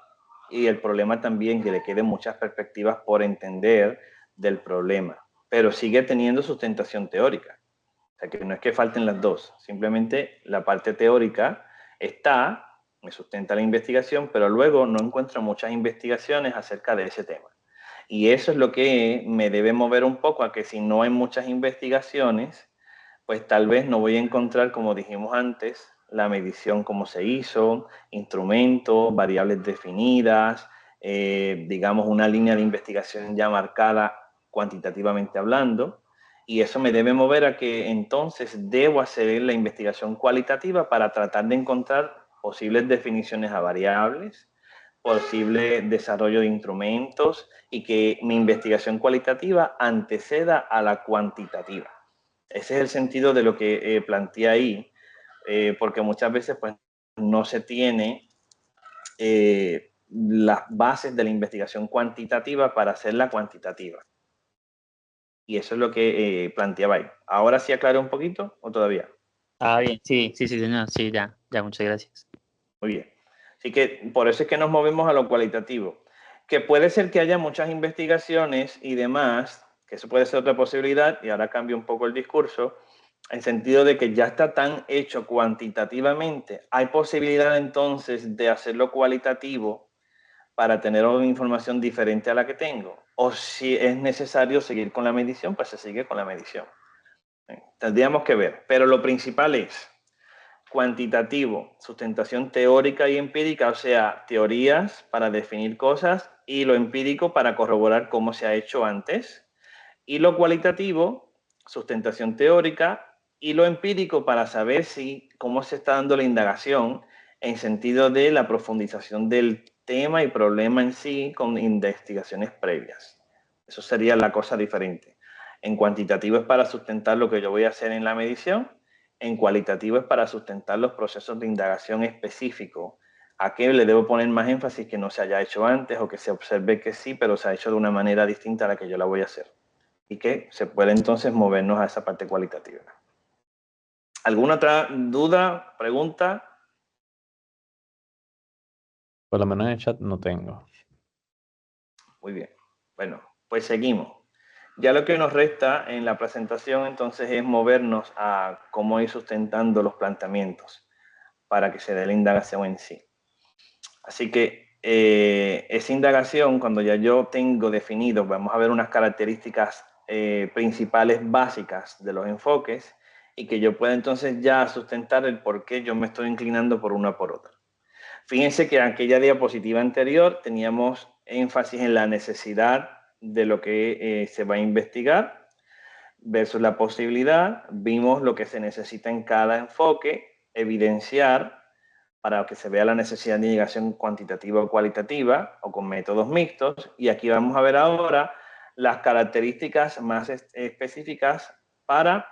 y el problema también que le queden muchas perspectivas por entender del problema, pero sigue teniendo sustentación teórica. O sea, que no es que falten las dos, simplemente la parte teórica está, me sustenta la investigación, pero luego no encuentro muchas investigaciones acerca de ese tema. Y eso es lo que me debe mover un poco a que si no hay muchas investigaciones, pues tal vez no voy a encontrar, como dijimos antes, la medición cómo se hizo, instrumentos, variables definidas, digamos una línea de investigación ya marcada cuantitativamente hablando, y eso me debe mover a que entonces debo hacer la investigación cualitativa para tratar de encontrar posibles definiciones a variables, posible desarrollo de instrumentos y que mi investigación cualitativa anteceda a la cuantitativa. Ese es el sentido de lo que planteé ahí, porque muchas veces pues, no se tiene las bases de la investigación cuantitativa para hacerla cuantitativa. Y eso es lo que planteaba ahí. ¿Ahora sí aclaré un poquito o todavía? Ah, bien, sí, sí, sí, señor, sí, ya, muchas gracias. Muy bien. Así que por eso es que nos movemos a lo cualitativo. Que puede ser que haya muchas investigaciones y demás, que eso puede ser otra posibilidad, y ahora cambio un poco el discurso, en sentido de que ya está tan hecho cuantitativamente, hay posibilidad entonces de hacerlo cualitativo para tener una información diferente a la que tengo. O si es necesario seguir con la medición, pues se sigue con la medición. Tendríamos que ver, pero lo principal es cuantitativo, sustentación teórica y empírica, o sea, teorías para definir cosas y lo empírico para corroborar cómo se ha hecho antes. Y lo cualitativo, sustentación teórica y lo empírico para saber si cómo se está dando la indagación en sentido de la profundización del tema y problema en sí con investigaciones previas. Eso sería la cosa diferente. En cuantitativo es para sustentar lo que yo voy a hacer en la medición. En cualitativo es para sustentar los procesos de indagación específicos. ¿A qué le debo poner más énfasis que no se haya hecho antes o que se observe que sí, pero se ha hecho de una manera distinta a la que yo la voy a hacer? Y que se puede entonces movernos a esa parte cualitativa. ¿Alguna otra duda, pregunta? Por lo menos en el chat no tengo. Muy bien. Bueno, pues seguimos. Ya lo que nos resta en la presentación entonces es movernos a cómo ir sustentando los planteamientos para que se dé la indagación en sí. Así que esa indagación, cuando ya yo tengo definido, vamos a ver unas características principales básicas de los enfoques y que yo pueda entonces ya sustentar el por qué yo me estoy inclinando por una o por otra. Fíjense que en aquella diapositiva anterior teníamos énfasis en la necesidad de lo que se va a investigar versus la posibilidad. Vimos lo que se necesita en cada enfoque, evidenciar para que se vea la necesidad de indagación cuantitativa o cualitativa o con métodos mixtos. Y aquí vamos a ver ahora las características más específicas para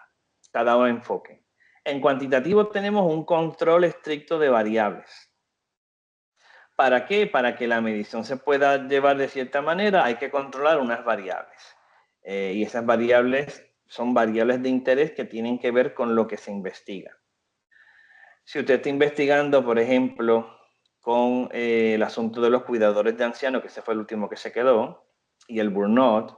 cada enfoque. En cuantitativo tenemos un control estricto de variables. ¿Para qué? Para que la medición se pueda llevar de cierta manera hay que controlar unas variables. Y esas variables son variables de interés que tienen que ver con lo que se investiga. Si usted está investigando, por ejemplo, con el asunto de los cuidadores de ancianos, que ese fue el último que se quedó, y el burnout,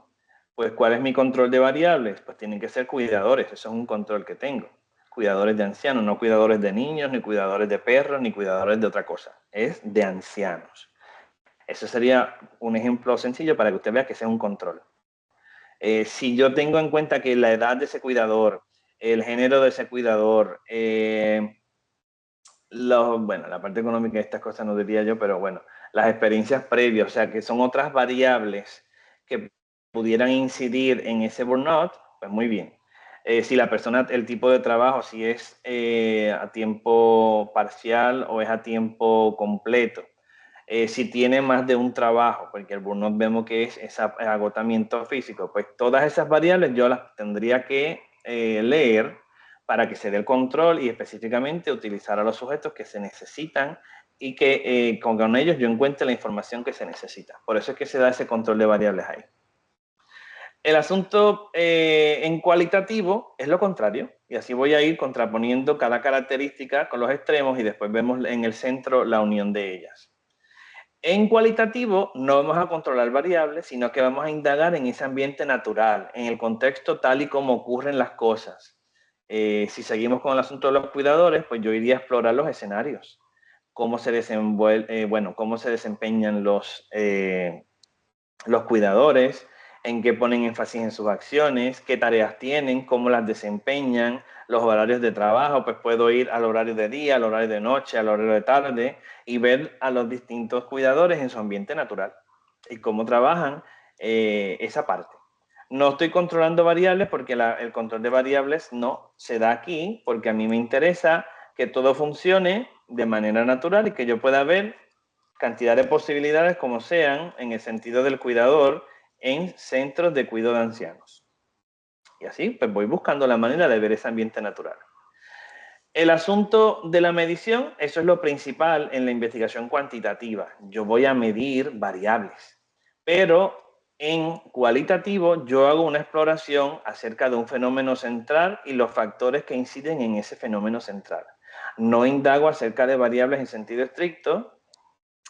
pues ¿cuál es mi control de variables? Pues tienen que ser cuidadores, eso es un control que tengo. Cuidadores de ancianos, no cuidadores de niños, ni cuidadores de perros, ni cuidadores de otra cosa. Es de ancianos. Ese sería un ejemplo sencillo para que usted vea que ese es un control. Si yo tengo en cuenta que la edad de ese cuidador, el género de ese cuidador, bueno, la parte económica de estas cosas no diría yo, pero bueno, las experiencias previas, o sea, que son otras variables que pudieran incidir en ese burnout, pues muy bien. Si la persona, el tipo de trabajo, si es a tiempo parcial o es a tiempo completo, si tiene más de un trabajo, porque el burnout vemos que es ese agotamiento físico, pues todas esas variables yo las tendría que leer para que se dé el control y específicamente utilizar a los sujetos que se necesitan y que con ellos yo encuentre la información que se necesita. Por eso es que se da ese control de variables ahí. El asunto en cualitativo es lo contrario, y así voy a ir contraponiendo cada característica con los extremos y después vemos en el centro la unión de ellas. En cualitativo no vamos a controlar variables, sino que vamos a indagar en ese ambiente natural, en el contexto tal y como ocurren las cosas. Si seguimos con el asunto de los cuidadores, pues yo iría a explorar los escenarios, cómo se cómo se desempeñan los cuidadores, en qué ponen énfasis en sus acciones, qué tareas tienen, cómo las desempeñan, los horarios de trabajo, pues puedo ir al horario de día, al horario de noche, al horario de tarde y ver a los distintos cuidadores en su ambiente natural y cómo trabajan esa parte. No estoy controlando variables porque el control de variables no se da aquí, porque a mí me interesa que todo funcione de manera natural y que yo pueda ver cantidad de posibilidades como sean en el sentido del cuidador en centros de cuidado de ancianos. Y así pues voy buscando la manera de ver ese ambiente natural. El asunto de la medición, eso es lo principal en la investigación cuantitativa. Yo voy a medir variables, pero en cualitativo yo hago una exploración acerca de un fenómeno central y los factores que inciden en ese fenómeno central. No indago acerca de variables en sentido estricto,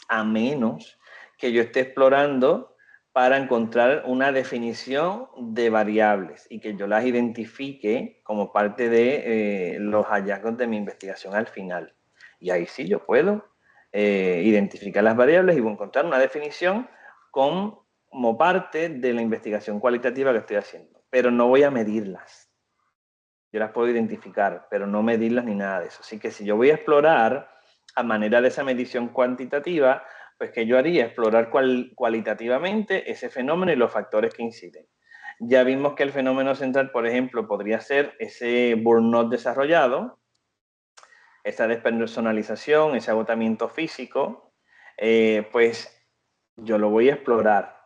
a menos que yo esté explorando para encontrar una definición de variables y que yo las identifique como parte de los hallazgos de mi investigación al final. Y ahí sí yo puedo identificar las variables y encontrar una definición como parte de la investigación cualitativa que estoy haciendo. Pero no voy a medirlas. Yo las puedo identificar, pero no medirlas ni nada de eso. Así que si yo voy a explorar a manera de esa medición cuantitativa, pues que yo haría explorar cualitativamente ese fenómeno y los factores que inciden. Ya vimos que el fenómeno central, por ejemplo, podría ser ese burnout desarrollado, esa despersonalización, ese agotamiento físico, pues yo lo voy a explorar.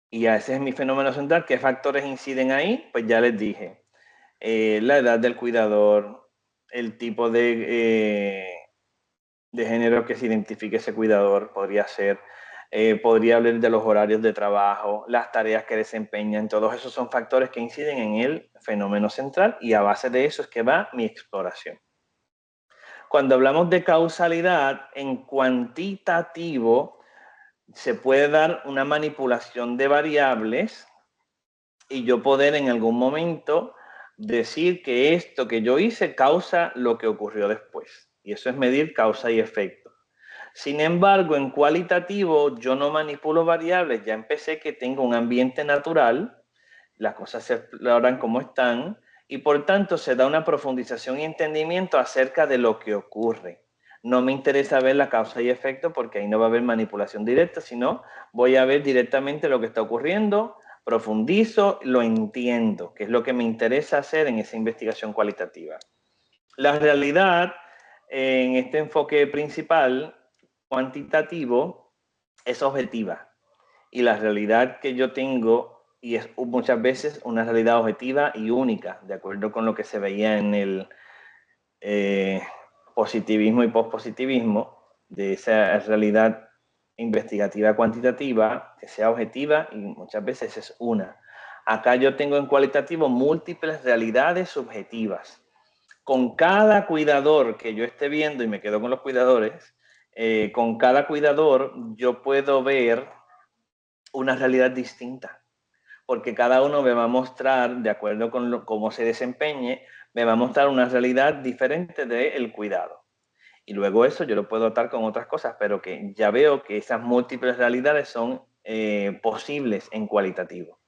Y ese es mi fenómeno central. ¿Qué factores inciden ahí? Pues ya les dije. La edad del cuidador, el tipo de género que se identifique ese cuidador, podría ser, podría hablar de los horarios de trabajo, las tareas que desempeñan, todos esos son factores que inciden en el fenómeno central y a base de eso es que va mi exploración. Cuando hablamos de causalidad, en cuantitativo se puede dar una manipulación de variables y yo poder en algún momento decir que esto que yo hice causa lo que ocurrió después. Y eso es medir causa y efecto. Sin embargo, en cualitativo yo no manipulo variables, ya empecé que tengo un ambiente natural, las cosas se exploran como están y por tanto se da una profundización y entendimiento acerca de lo que ocurre. No me interesa ver la causa y efecto porque ahí no va a haber manipulación directa, sino voy a ver directamente lo que está ocurriendo, profundizo, lo entiendo, que es lo que me interesa hacer en esa investigación cualitativa. La realidad en este enfoque principal cuantitativo es objetiva y la realidad que yo tengo y es muchas veces una realidad objetiva y única, de acuerdo con lo que se veía en el positivismo y pospositivismo, de esa realidad investigativa cuantitativa, que sea objetiva y muchas veces es una. Acá yo tengo en cualitativo múltiples realidades subjetivas. Con cada cuidador que yo esté viendo, y me quedo con los cuidadores, con cada cuidador yo puedo ver una realidad distinta, porque cada uno me va a mostrar, de acuerdo con cómo se desempeñe, me va a mostrar una realidad diferente del cuidado. Y luego eso yo lo puedo atar con otras cosas, pero que ya veo que esas múltiples realidades son posibles en cualitativo.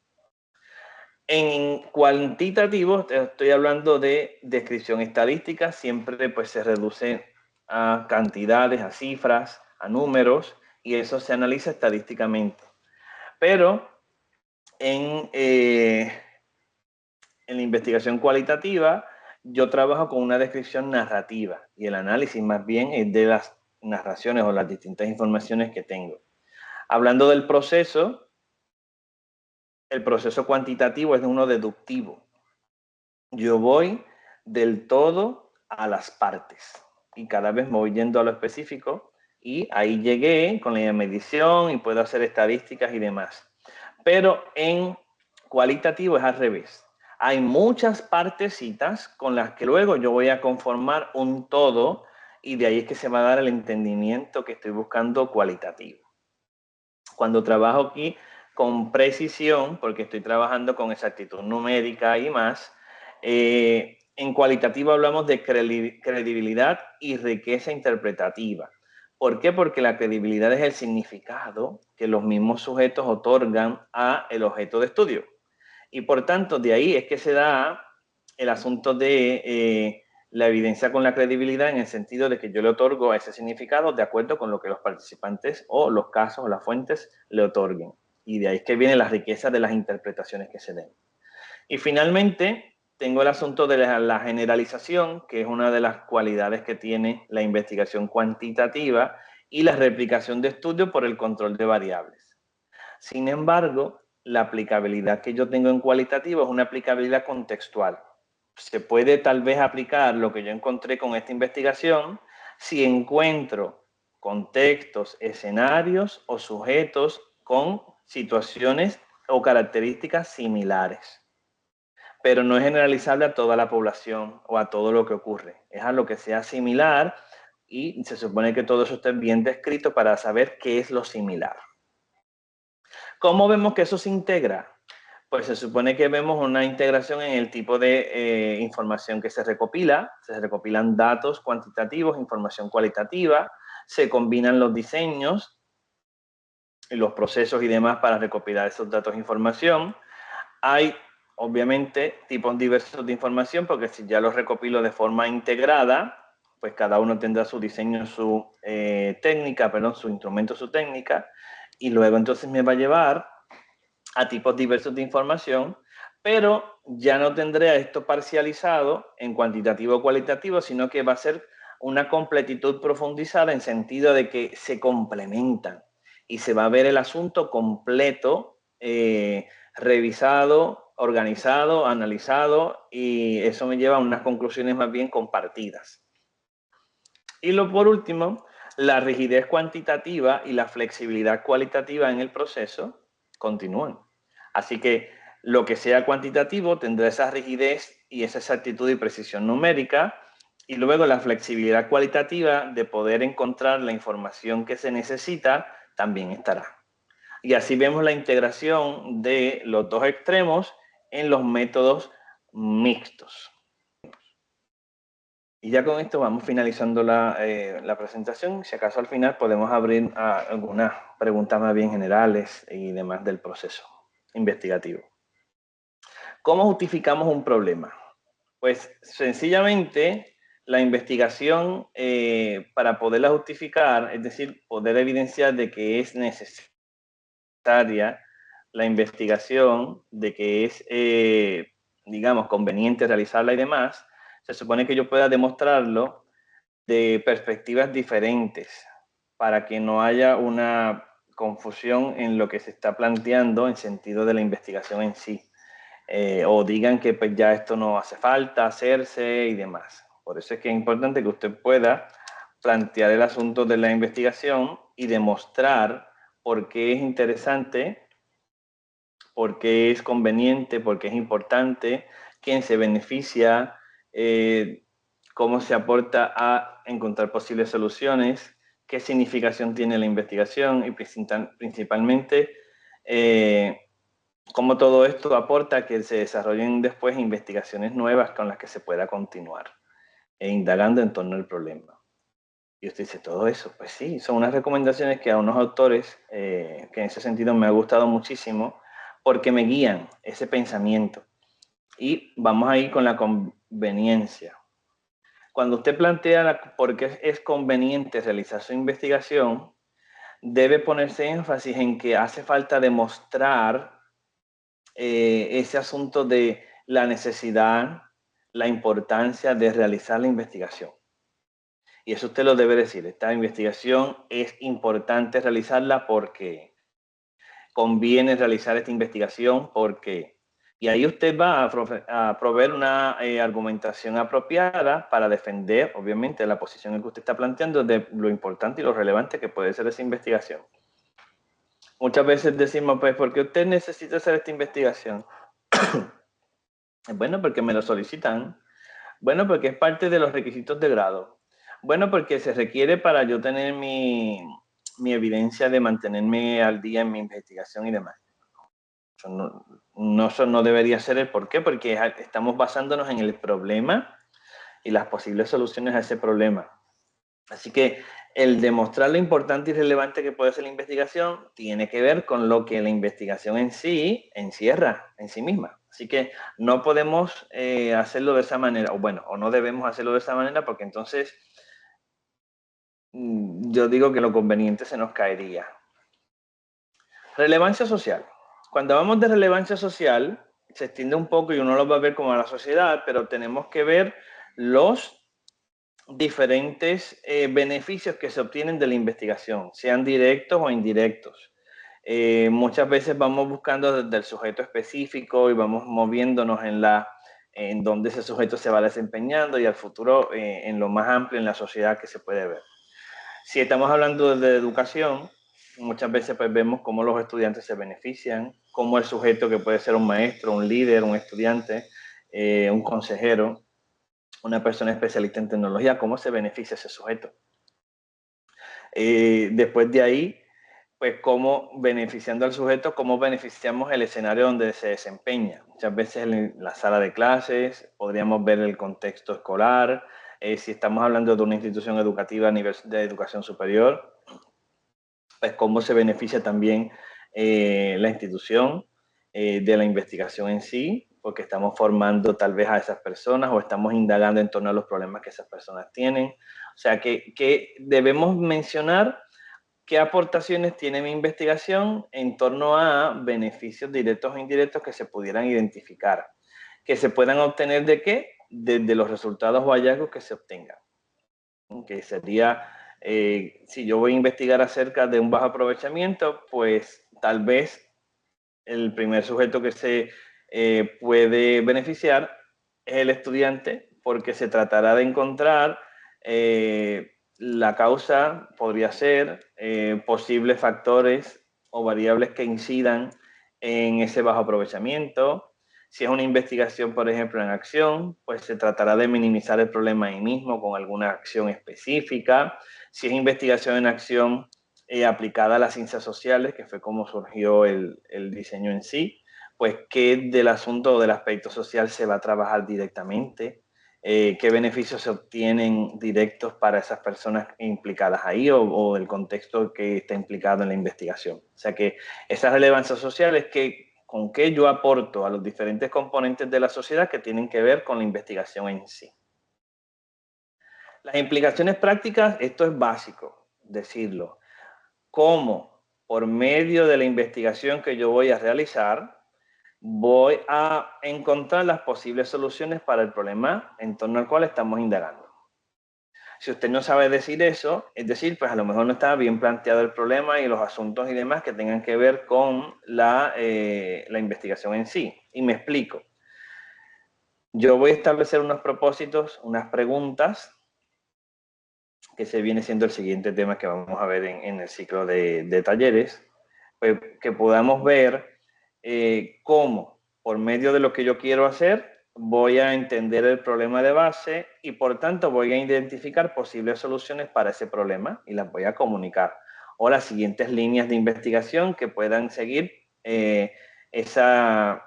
En cuantitativo estoy hablando de descripción estadística, siempre pues se reduce a cantidades, a cifras, a números, y eso se analiza estadísticamente. Pero en la investigación cualitativa yo trabajo con una descripción narrativa y el análisis más bien es de las narraciones o las distintas informaciones que tengo. Hablando del proceso, el proceso cuantitativo es uno deductivo. Yo voy del todo a las partes y cada vez me voy yendo a lo específico y ahí llegué con la medición y puedo hacer estadísticas y demás. Pero en cualitativo es al revés. Hay muchas partecitas con las que luego yo voy a conformar un todo y de ahí es que se va a dar el entendimiento que estoy buscando cualitativo. Cuando trabajo aquí con precisión, porque estoy trabajando con exactitud numérica y más, en cualitativo hablamos de credibilidad y riqueza interpretativa. ¿Por qué? Porque la credibilidad es el significado que los mismos sujetos otorgan al objeto de estudio. Y por tanto, de ahí es que se da el asunto de la evidencia con la credibilidad, en el sentido de que yo le otorgo ese significado de acuerdo con lo que los participantes o los casos o las fuentes le otorguen. Y de ahí es que viene la riqueza de las interpretaciones que se den. Y finalmente, tengo el asunto de la generalización, que es una de las cualidades que tiene la investigación cuantitativa, y la replicación de estudios por el control de variables. Sin embargo, la aplicabilidad que yo tengo en cualitativo es una aplicabilidad contextual. Se puede tal vez aplicar lo que yo encontré con esta investigación si encuentro contextos, escenarios o sujetos con situaciones o características similares. Pero no es generalizable a toda la población o a todo lo que ocurre. Es a lo que sea similar y se supone que todo eso esté bien descrito para saber qué es lo similar. ¿Cómo vemos que eso se integra? Pues se supone que vemos una integración en el tipo de información que se recopilan datos cuantitativos, información cualitativa, se combinan los diseños y los procesos y demás para recopilar esos datos e información. Hay, obviamente, tipos diversos de información, porque si ya los recopilo de forma integrada, pues cada uno tendrá su diseño, su técnica, su instrumento, su técnica, y luego entonces me va a llevar a tipos diversos de información, pero ya no tendré esto parcializado en cuantitativo o cualitativo, sino que va a ser una completitud profundizada en sentido de que se complementan y se va a ver el asunto completo, revisado, organizado, analizado, y eso me lleva a unas conclusiones más bien compartidas. Y por último, la rigidez cuantitativa y la flexibilidad cualitativa en el proceso continúan. Así que lo que sea cuantitativo tendrá esa rigidez y esa exactitud y precisión numérica, y luego la flexibilidad cualitativa de poder encontrar la información que se necesita también estará. Y así vemos la integración de los dos extremos en los métodos mixtos. Y ya con esto vamos finalizando la presentación. Si acaso al final podemos abrir a algunas preguntas más bien generales y demás del proceso investigativo. ¿Cómo justificamos un problema? Pues sencillamente la investigación, para poderla justificar, es decir, poder evidenciar de que es necesaria la investigación, de que es, digamos, conveniente realizarla y demás, se supone que yo pueda demostrarlo de perspectivas diferentes para que no haya una confusión en lo que se está planteando en sentido de la investigación en sí. O digan que pues ya esto no hace falta hacerse y demás. Por eso es que es importante que usted pueda plantear el asunto de la investigación y demostrar por qué es interesante, por qué es conveniente, por qué es importante, quién se beneficia, cómo se aporta a encontrar posibles soluciones, qué significación tiene la investigación y principalmente cómo todo esto aporta a que se desarrollen después investigaciones nuevas con las que se pueda continuar indagando en torno al problema. Y usted dice, ¿todo eso? Pues sí, son unas recomendaciones que a unos autores, que en ese sentido me ha gustado muchísimo, porque me guían ese pensamiento. Y vamos a ir con la conveniencia. Cuando usted plantea por qué es conveniente realizar su investigación, debe ponerse énfasis en que hace falta demostrar ese asunto de la necesidad, la importancia de realizar la investigación. Y eso usted lo debe decir. Esta investigación es importante realizarla porque conviene realizar esta investigación porque... Y ahí usted va a proveer una argumentación apropiada para defender, obviamente, la posición en que usted está planteando de lo importante y lo relevante que puede ser esa investigación. Muchas veces decimos, pues, ¿por qué usted necesita hacer esta investigación? Bueno, porque me lo solicitan. Bueno, porque es parte de los requisitos de grado. Bueno, porque se requiere para yo tener mi evidencia de mantenerme al día en mi investigación y demás. Eso no debería ser el por qué, porque estamos basándonos en el problema y las posibles soluciones a ese problema. Así que el demostrar lo importante y relevante que puede ser la investigación tiene que ver con lo que la investigación en sí encierra en sí misma. Así que no podemos hacerlo de esa manera, o no debemos hacerlo de esa manera porque entonces yo digo que lo conveniente se nos caería. Relevancia social. Cuando hablamos de relevancia social, se extiende un poco y uno lo va a ver como a la sociedad, pero tenemos que ver los diferentes beneficios que se obtienen de la investigación, sean directos o indirectos. Muchas veces vamos buscando desde el sujeto específico y vamos moviéndonos en donde ese sujeto se va desempeñando y al futuro en lo más amplio en la sociedad que se puede ver. Si estamos hablando de educación, muchas veces pues vemos cómo los estudiantes se benefician, cómo el sujeto que puede ser un maestro, un líder, un estudiante, un consejero, una persona especialista en tecnología, cómo se beneficia ese sujeto. Después de ahí, pues cómo beneficiando al sujeto, cómo beneficiamos el escenario donde se desempeña. Muchas veces en la sala de clases, podríamos ver el contexto escolar, si estamos hablando de una institución educativa a nivel de educación superior, pues cómo se beneficia también la institución de la investigación en sí, porque estamos formando tal vez a esas personas o estamos indagando en torno a los problemas que esas personas tienen. O sea, que debemos mencionar qué aportaciones tiene mi investigación en torno a beneficios directos o indirectos que se pudieran identificar, que se puedan obtener de qué, de los resultados o hallazgos que se obtengan. Que sería, si yo voy a investigar acerca de un bajo aprovechamiento, pues tal vez el primer sujeto que se puede beneficiar es el estudiante, porque se tratará de encontrar la causa, podría ser posibles factores o variables que incidan en ese bajo aprovechamiento. Si es una investigación, por ejemplo, en acción, pues se tratará de minimizar el problema ahí mismo con alguna acción específica. Si es investigación en acción aplicada a las ciencias sociales, que fue como surgió el diseño en sí, pues qué del asunto o del aspecto social se va a trabajar directamente, qué beneficios se obtienen directos para esas personas implicadas ahí o el contexto que está implicado en la investigación. O sea que esa relevancia social es que con qué yo aporto a los diferentes componentes de la sociedad que tienen que ver con la investigación en sí. Las implicaciones prácticas, esto es básico decirlo. Cómo por medio de la investigación que yo voy a realizar, voy a encontrar las posibles soluciones para el problema en torno al cual estamos indagando. Si usted no sabe decir eso, es decir, pues a lo mejor no está bien planteado el problema y los asuntos y demás que tengan que ver con la investigación en sí. Y me explico. Yo voy a establecer unos propósitos, unas preguntas, que se viene siendo el siguiente tema que vamos a ver en el ciclo de talleres, pues, que podamos ver cómo, por medio de lo que yo quiero hacer, voy a entender el problema de base y, por tanto, voy a identificar posibles soluciones para ese problema y las voy a comunicar. O las siguientes líneas de investigación que puedan seguir esa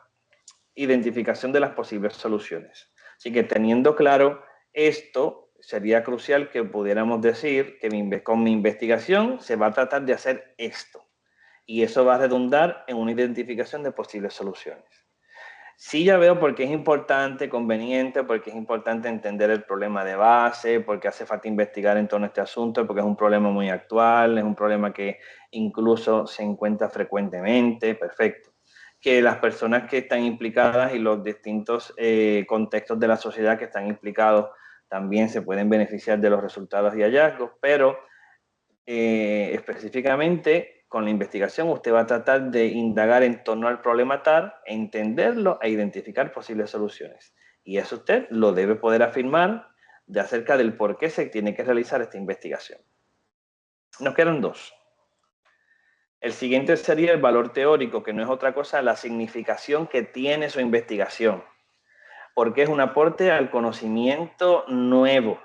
identificación de las posibles soluciones. Así que teniendo claro esto, sería crucial que pudiéramos decir que con mi investigación se va a tratar de hacer esto. Y eso va a redundar en una identificación de posibles soluciones. Sí, ya veo por qué es importante, conveniente, porque es importante entender el problema de base, porque hace falta investigar en torno a este asunto, porque es un problema muy actual, es un problema que incluso se encuentra frecuentemente, perfecto. Que las personas que están implicadas y los distintos contextos de la sociedad que están implicados también se pueden beneficiar de los resultados y hallazgos, pero específicamente con la investigación usted va a tratar de indagar en torno al problema TAR, entenderlo e identificar posibles soluciones. Y eso usted lo debe poder afirmar de acerca del por qué se tiene que realizar esta investigación. Nos quedan dos. El siguiente sería el valor teórico, que no es otra cosa la significación que tiene su investigación, porque es un aporte al conocimiento nuevo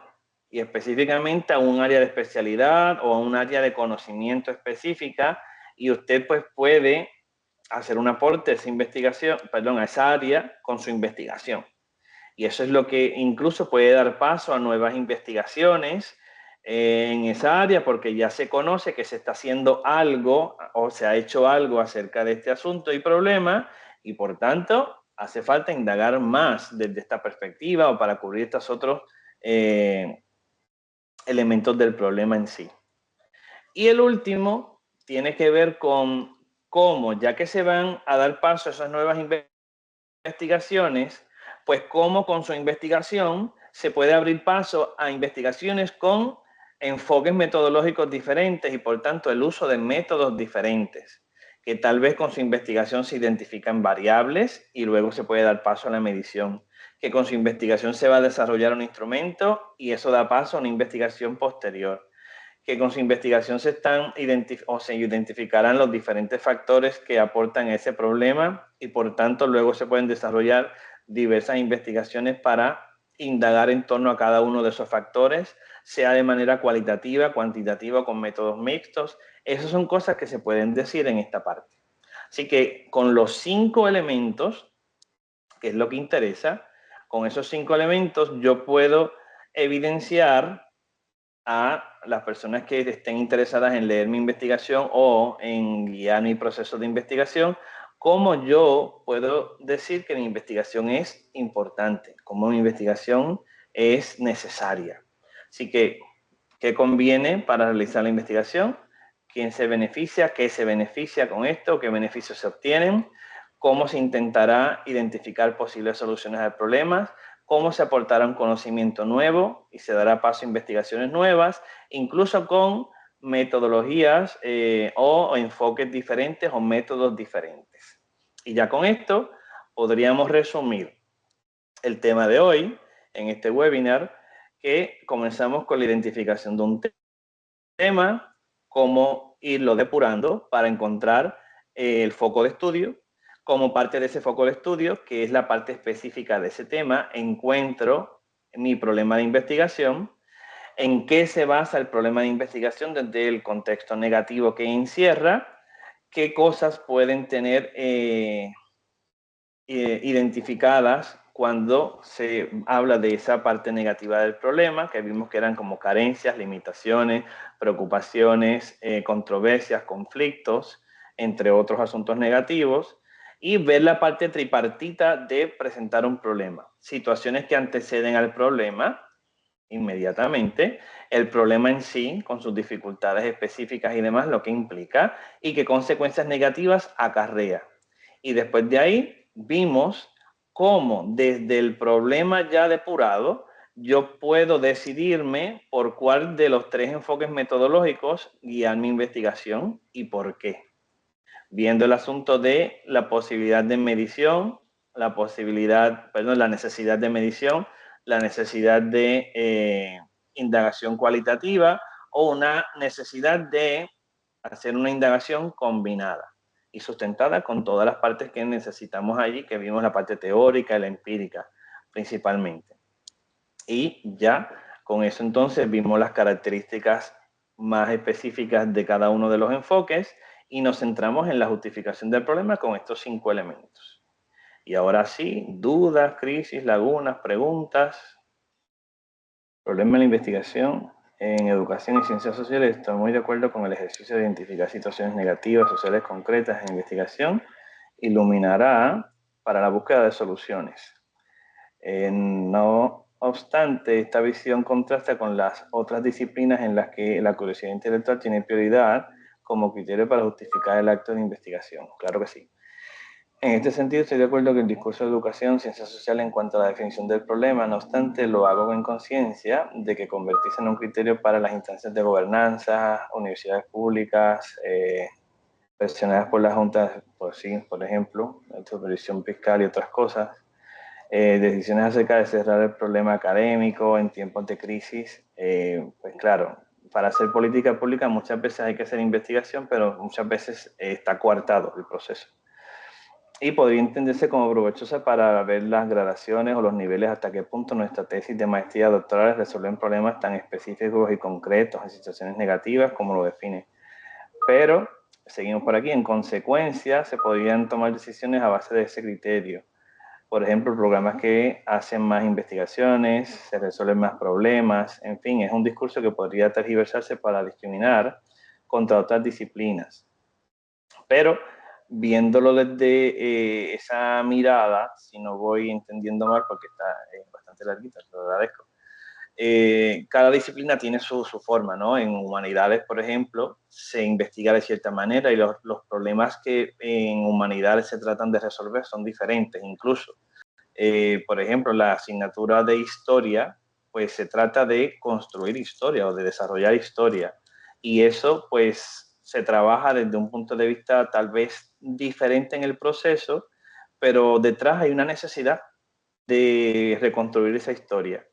y específicamente a un área de especialidad o a un área de conocimiento específica, y usted pues puede hacer un aporte a esa investigación, perdón, a esa área con su investigación. Y eso es lo que incluso puede dar paso a nuevas investigaciones en esa área, porque ya se conoce que se está haciendo algo o se ha hecho algo acerca de este asunto y problema, y por tanto hace falta indagar más desde esta perspectiva o para cubrir estos otros elementos del problema en sí. Y el último tiene que ver con cómo, ya que se van a dar paso a esas nuevas investigaciones, pues cómo con su investigación se puede abrir paso a investigaciones con enfoques metodológicos diferentes y por tanto el uso de métodos diferentes, que tal vez con su investigación se identifican variables y luego se puede dar paso a la medición, que con su investigación se va a desarrollar un instrumento y eso da paso a una investigación posterior, que con su investigación se identificarán los diferentes factores que aportan a ese problema y por tanto luego se pueden desarrollar diversas investigaciones para indagar en torno a cada uno de esos factores, sea de manera cualitativa, cuantitativa, con métodos mixtos. Esas son cosas que se pueden decir en esta parte. Así que con los 5 elementos, que es lo que interesa, con esos 5 elementos yo puedo evidenciar a las personas que estén interesadas en leer mi investigación o en guiar mi proceso de investigación, cómo yo puedo decir que mi investigación es importante, cómo mi investigación es necesaria. Así que, ¿qué conviene para realizar la investigación? ¿Quién se beneficia? ¿Qué se beneficia con esto? ¿Qué beneficios se obtienen? ¿Cómo se intentará identificar posibles soluciones al problema? Cómo se aportará un conocimiento nuevo y se dará paso a investigaciones nuevas, incluso con metodologías o enfoques diferentes o métodos diferentes. Y ya con esto podríamos resumir el tema de hoy en este webinar, que comenzamos con la identificación de un tema, cómo irlo depurando para encontrar el foco de estudio. Como parte de ese foco de estudio, que es la parte específica de ese tema, encuentro mi problema de investigación, en qué se basa el problema de investigación desde el contexto negativo que encierra, qué cosas pueden tener identificadas cuando se habla de esa parte negativa del problema, que vimos que eran como carencias, limitaciones, preocupaciones, controversias, conflictos, entre otros asuntos negativos, y ver la parte tripartita de presentar un problema. Situaciones que anteceden al problema inmediatamente, el problema en sí, con sus dificultades específicas y demás, lo que implica, y qué consecuencias negativas acarrea. Y después de ahí vimos cómo desde el problema ya depurado, yo puedo decidirme por cuál de los 3 enfoques metodológicos guiar mi investigación y por qué. Viendo el asunto de la posibilidad de medición, la necesidad de medición, la necesidad de indagación cualitativa o una necesidad de hacer una indagación combinada y sustentada con todas las partes que necesitamos allí, que vimos la parte teórica y la empírica principalmente. Y ya con eso entonces vimos las características más específicas de cada uno de los enfoques y nos centramos en la justificación del problema con estos 5 elementos. Y ahora sí, dudas, crisis, lagunas, preguntas. Problema de la investigación en educación y ciencias sociales. Estoy muy de acuerdo con el ejercicio de identificar situaciones negativas sociales concretas en investigación. Iluminará para la búsqueda de soluciones. No obstante, esta visión contrasta con las otras disciplinas en las que la curiosidad intelectual tiene prioridad como criterio para justificar el acto de investigación. Claro que sí. En este sentido, estoy de acuerdo que el discurso de educación, ciencias sociales en cuanto a la definición del problema, no obstante, lo hago en conciencia de que convertirse en un criterio para las instancias de gobernanza, universidades públicas, presionadas por la Junta, por ejemplo, la supervisión fiscal y otras cosas, decisiones acerca de cerrar el problema académico en tiempos de crisis, pues claro, para hacer política pública muchas veces hay que hacer investigación, pero muchas veces está coartado el proceso. Y podría entenderse como provechosa para ver las gradaciones o los niveles hasta qué punto nuestra tesis de maestría doctoral resuelven problemas tan específicos y concretos en situaciones negativas como lo define. Pero, seguimos por aquí, en consecuencia se podrían tomar decisiones a base de ese criterio. Por ejemplo, programas que hacen más investigaciones, se resuelven más problemas, en fin, es un discurso que podría tergiversarse para discriminar contra otras disciplinas. Pero viéndolo desde esa mirada, si no voy entendiendo mal, porque está bastante larguita, te lo agradezco, cada disciplina tiene su forma, ¿no? En humanidades, por ejemplo, se investiga de cierta manera y los problemas que en humanidades se tratan de resolver son diferentes incluso. Por ejemplo, la asignatura de historia, pues se trata de construir historia o de desarrollar historia. Y eso, pues, se trabaja desde un punto de vista tal vez diferente en el proceso, pero detrás hay una necesidad de reconstruir esa historia.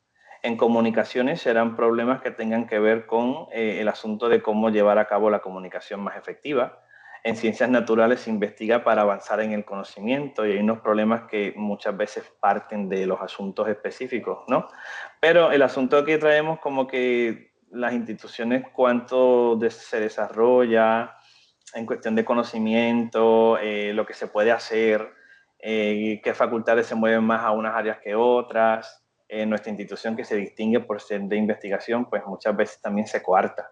En comunicaciones serán problemas que tengan que ver con el asunto de cómo llevar a cabo la comunicación más efectiva. En ciencias naturales se investiga para avanzar en el conocimiento y hay unos problemas que muchas veces parten de los asuntos específicos, ¿no? Pero el asunto que traemos como que las instituciones, cuánto se desarrolla en cuestión de conocimiento, lo que se puede hacer, qué facultades se mueven más a unas áreas que otras. Nuestra institución, que se distingue por ser de investigación, pues muchas veces también se coarta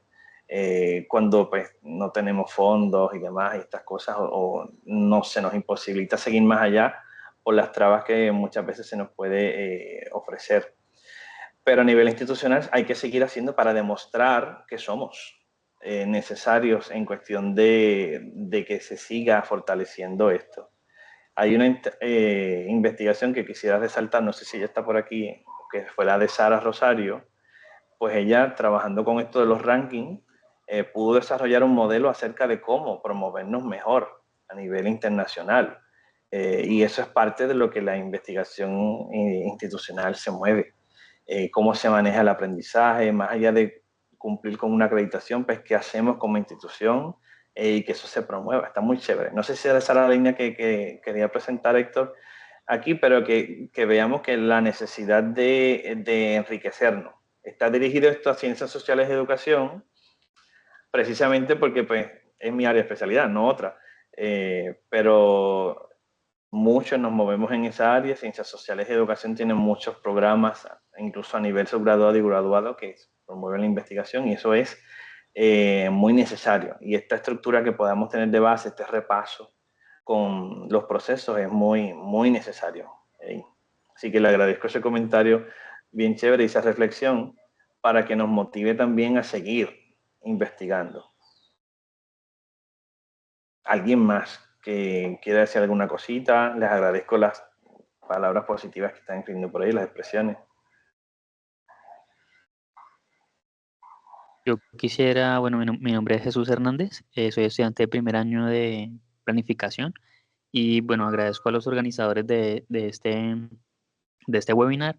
cuando pues no tenemos fondos y demás y estas cosas, o no se nos imposibilita seguir más allá por las trabas que muchas veces se nos puede ofrecer. Pero a nivel institucional hay que seguir haciendo para demostrar que somos necesarios en cuestión de que se siga fortaleciendo esto. Hay una investigación que quisiera resaltar, no sé si ya está por aquí, que fue la de Sara Rosario. Pues ella, trabajando con esto de los rankings, pudo desarrollar un modelo acerca de cómo promovernos mejor a nivel internacional. Y eso es parte de lo que la investigación institucional se mueve. Cómo se maneja el aprendizaje, más allá de cumplir con una acreditación, pues qué hacemos como institución y que eso se promueva. Está muy chévere. No sé si esa era la línea que quería presentar Héctor aquí, pero que veamos que la necesidad de enriquecernos. Está dirigido esto a ciencias sociales y educación, precisamente porque pues, es mi área de especialidad, no otra. Pero muchos nos movemos en esa área. Ciencias sociales y educación tienen muchos programas, incluso a nivel subgraduado y graduado, que promueven la investigación, y eso es muy necesario. Y esta estructura que podamos tener de base, este repaso con los procesos, es muy, muy necesario. Así que le agradezco ese comentario bien chévere y esa reflexión para que nos motive también a seguir investigando. ¿Alguien más que quiera decir alguna cosita? Les agradezco las palabras positivas que están escribiendo por ahí, las expresiones. Yo quisiera, bueno, mi nombre es Jesús Hernández, soy estudiante de primer año de planificación y bueno, agradezco a los organizadores de este webinar.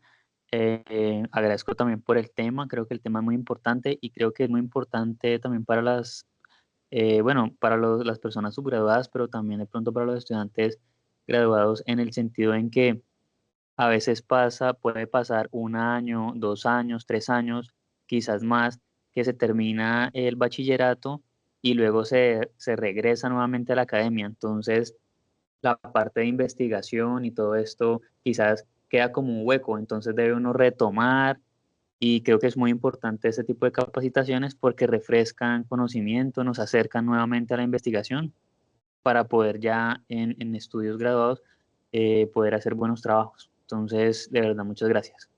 Agradezco también por el tema, creo que el tema es muy importante y creo que es muy importante también para bueno, para las personas subgraduadas, pero también de pronto para los estudiantes graduados en el sentido en que a veces puede pasar un año, 2 años, 3 años, quizás más, que se termina el bachillerato y luego se regresa nuevamente a la academia. Entonces, la parte de investigación y todo esto quizás queda como un hueco, entonces debe uno retomar y creo que es muy importante este tipo de capacitaciones porque refrescan conocimiento, nos acercan nuevamente a la investigación para poder ya en estudios graduados poder hacer buenos trabajos. Entonces, de verdad, muchas gracias.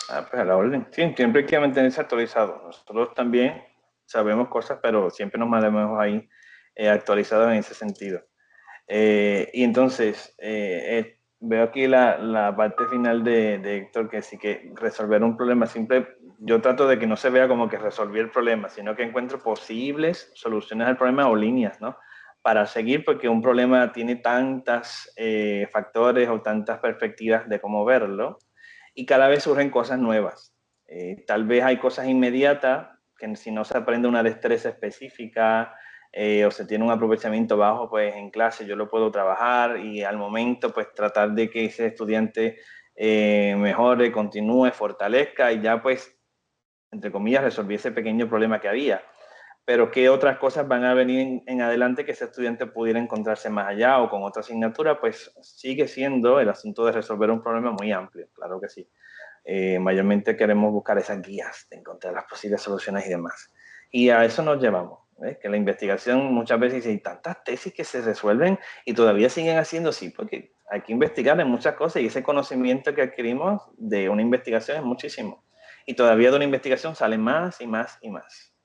Pues a la orden. Sí, siempre hay que mantenerse actualizado. Nosotros también sabemos cosas, pero siempre nos mantenemos ahí actualizados en ese sentido. Y entonces, veo aquí la parte final de Héctor, que sí que resolver un problema simple, yo trato de que no se vea como que resolví el problema, sino que encuentro posibles soluciones al problema o líneas, ¿no? Para seguir, porque un problema tiene tantos factores o tantas perspectivas de cómo verlo, y cada vez surgen cosas nuevas. Tal vez hay cosas inmediatas, que si no se aprende una destreza específica, o se tiene un aprovechamiento bajo, pues en clase yo lo puedo trabajar y al momento pues tratar de que ese estudiante mejore, continúe, fortalezca y ya pues, entre comillas, resolví ese pequeño problema que había. Pero qué otras cosas van a venir en adelante que ese estudiante pudiera encontrarse más allá o con otra asignatura, pues sigue siendo el asunto de resolver un problema muy amplio, claro que sí. Mayormente queremos buscar esas guías de encontrar las posibles soluciones y demás. Y a eso nos llevamos, que la investigación muchas veces hay tantas tesis que se resuelven y todavía siguen haciendo así, porque hay que investigar en muchas cosas y ese conocimiento que adquirimos de una investigación es muchísimo. Y todavía de una investigación sale más y más y más.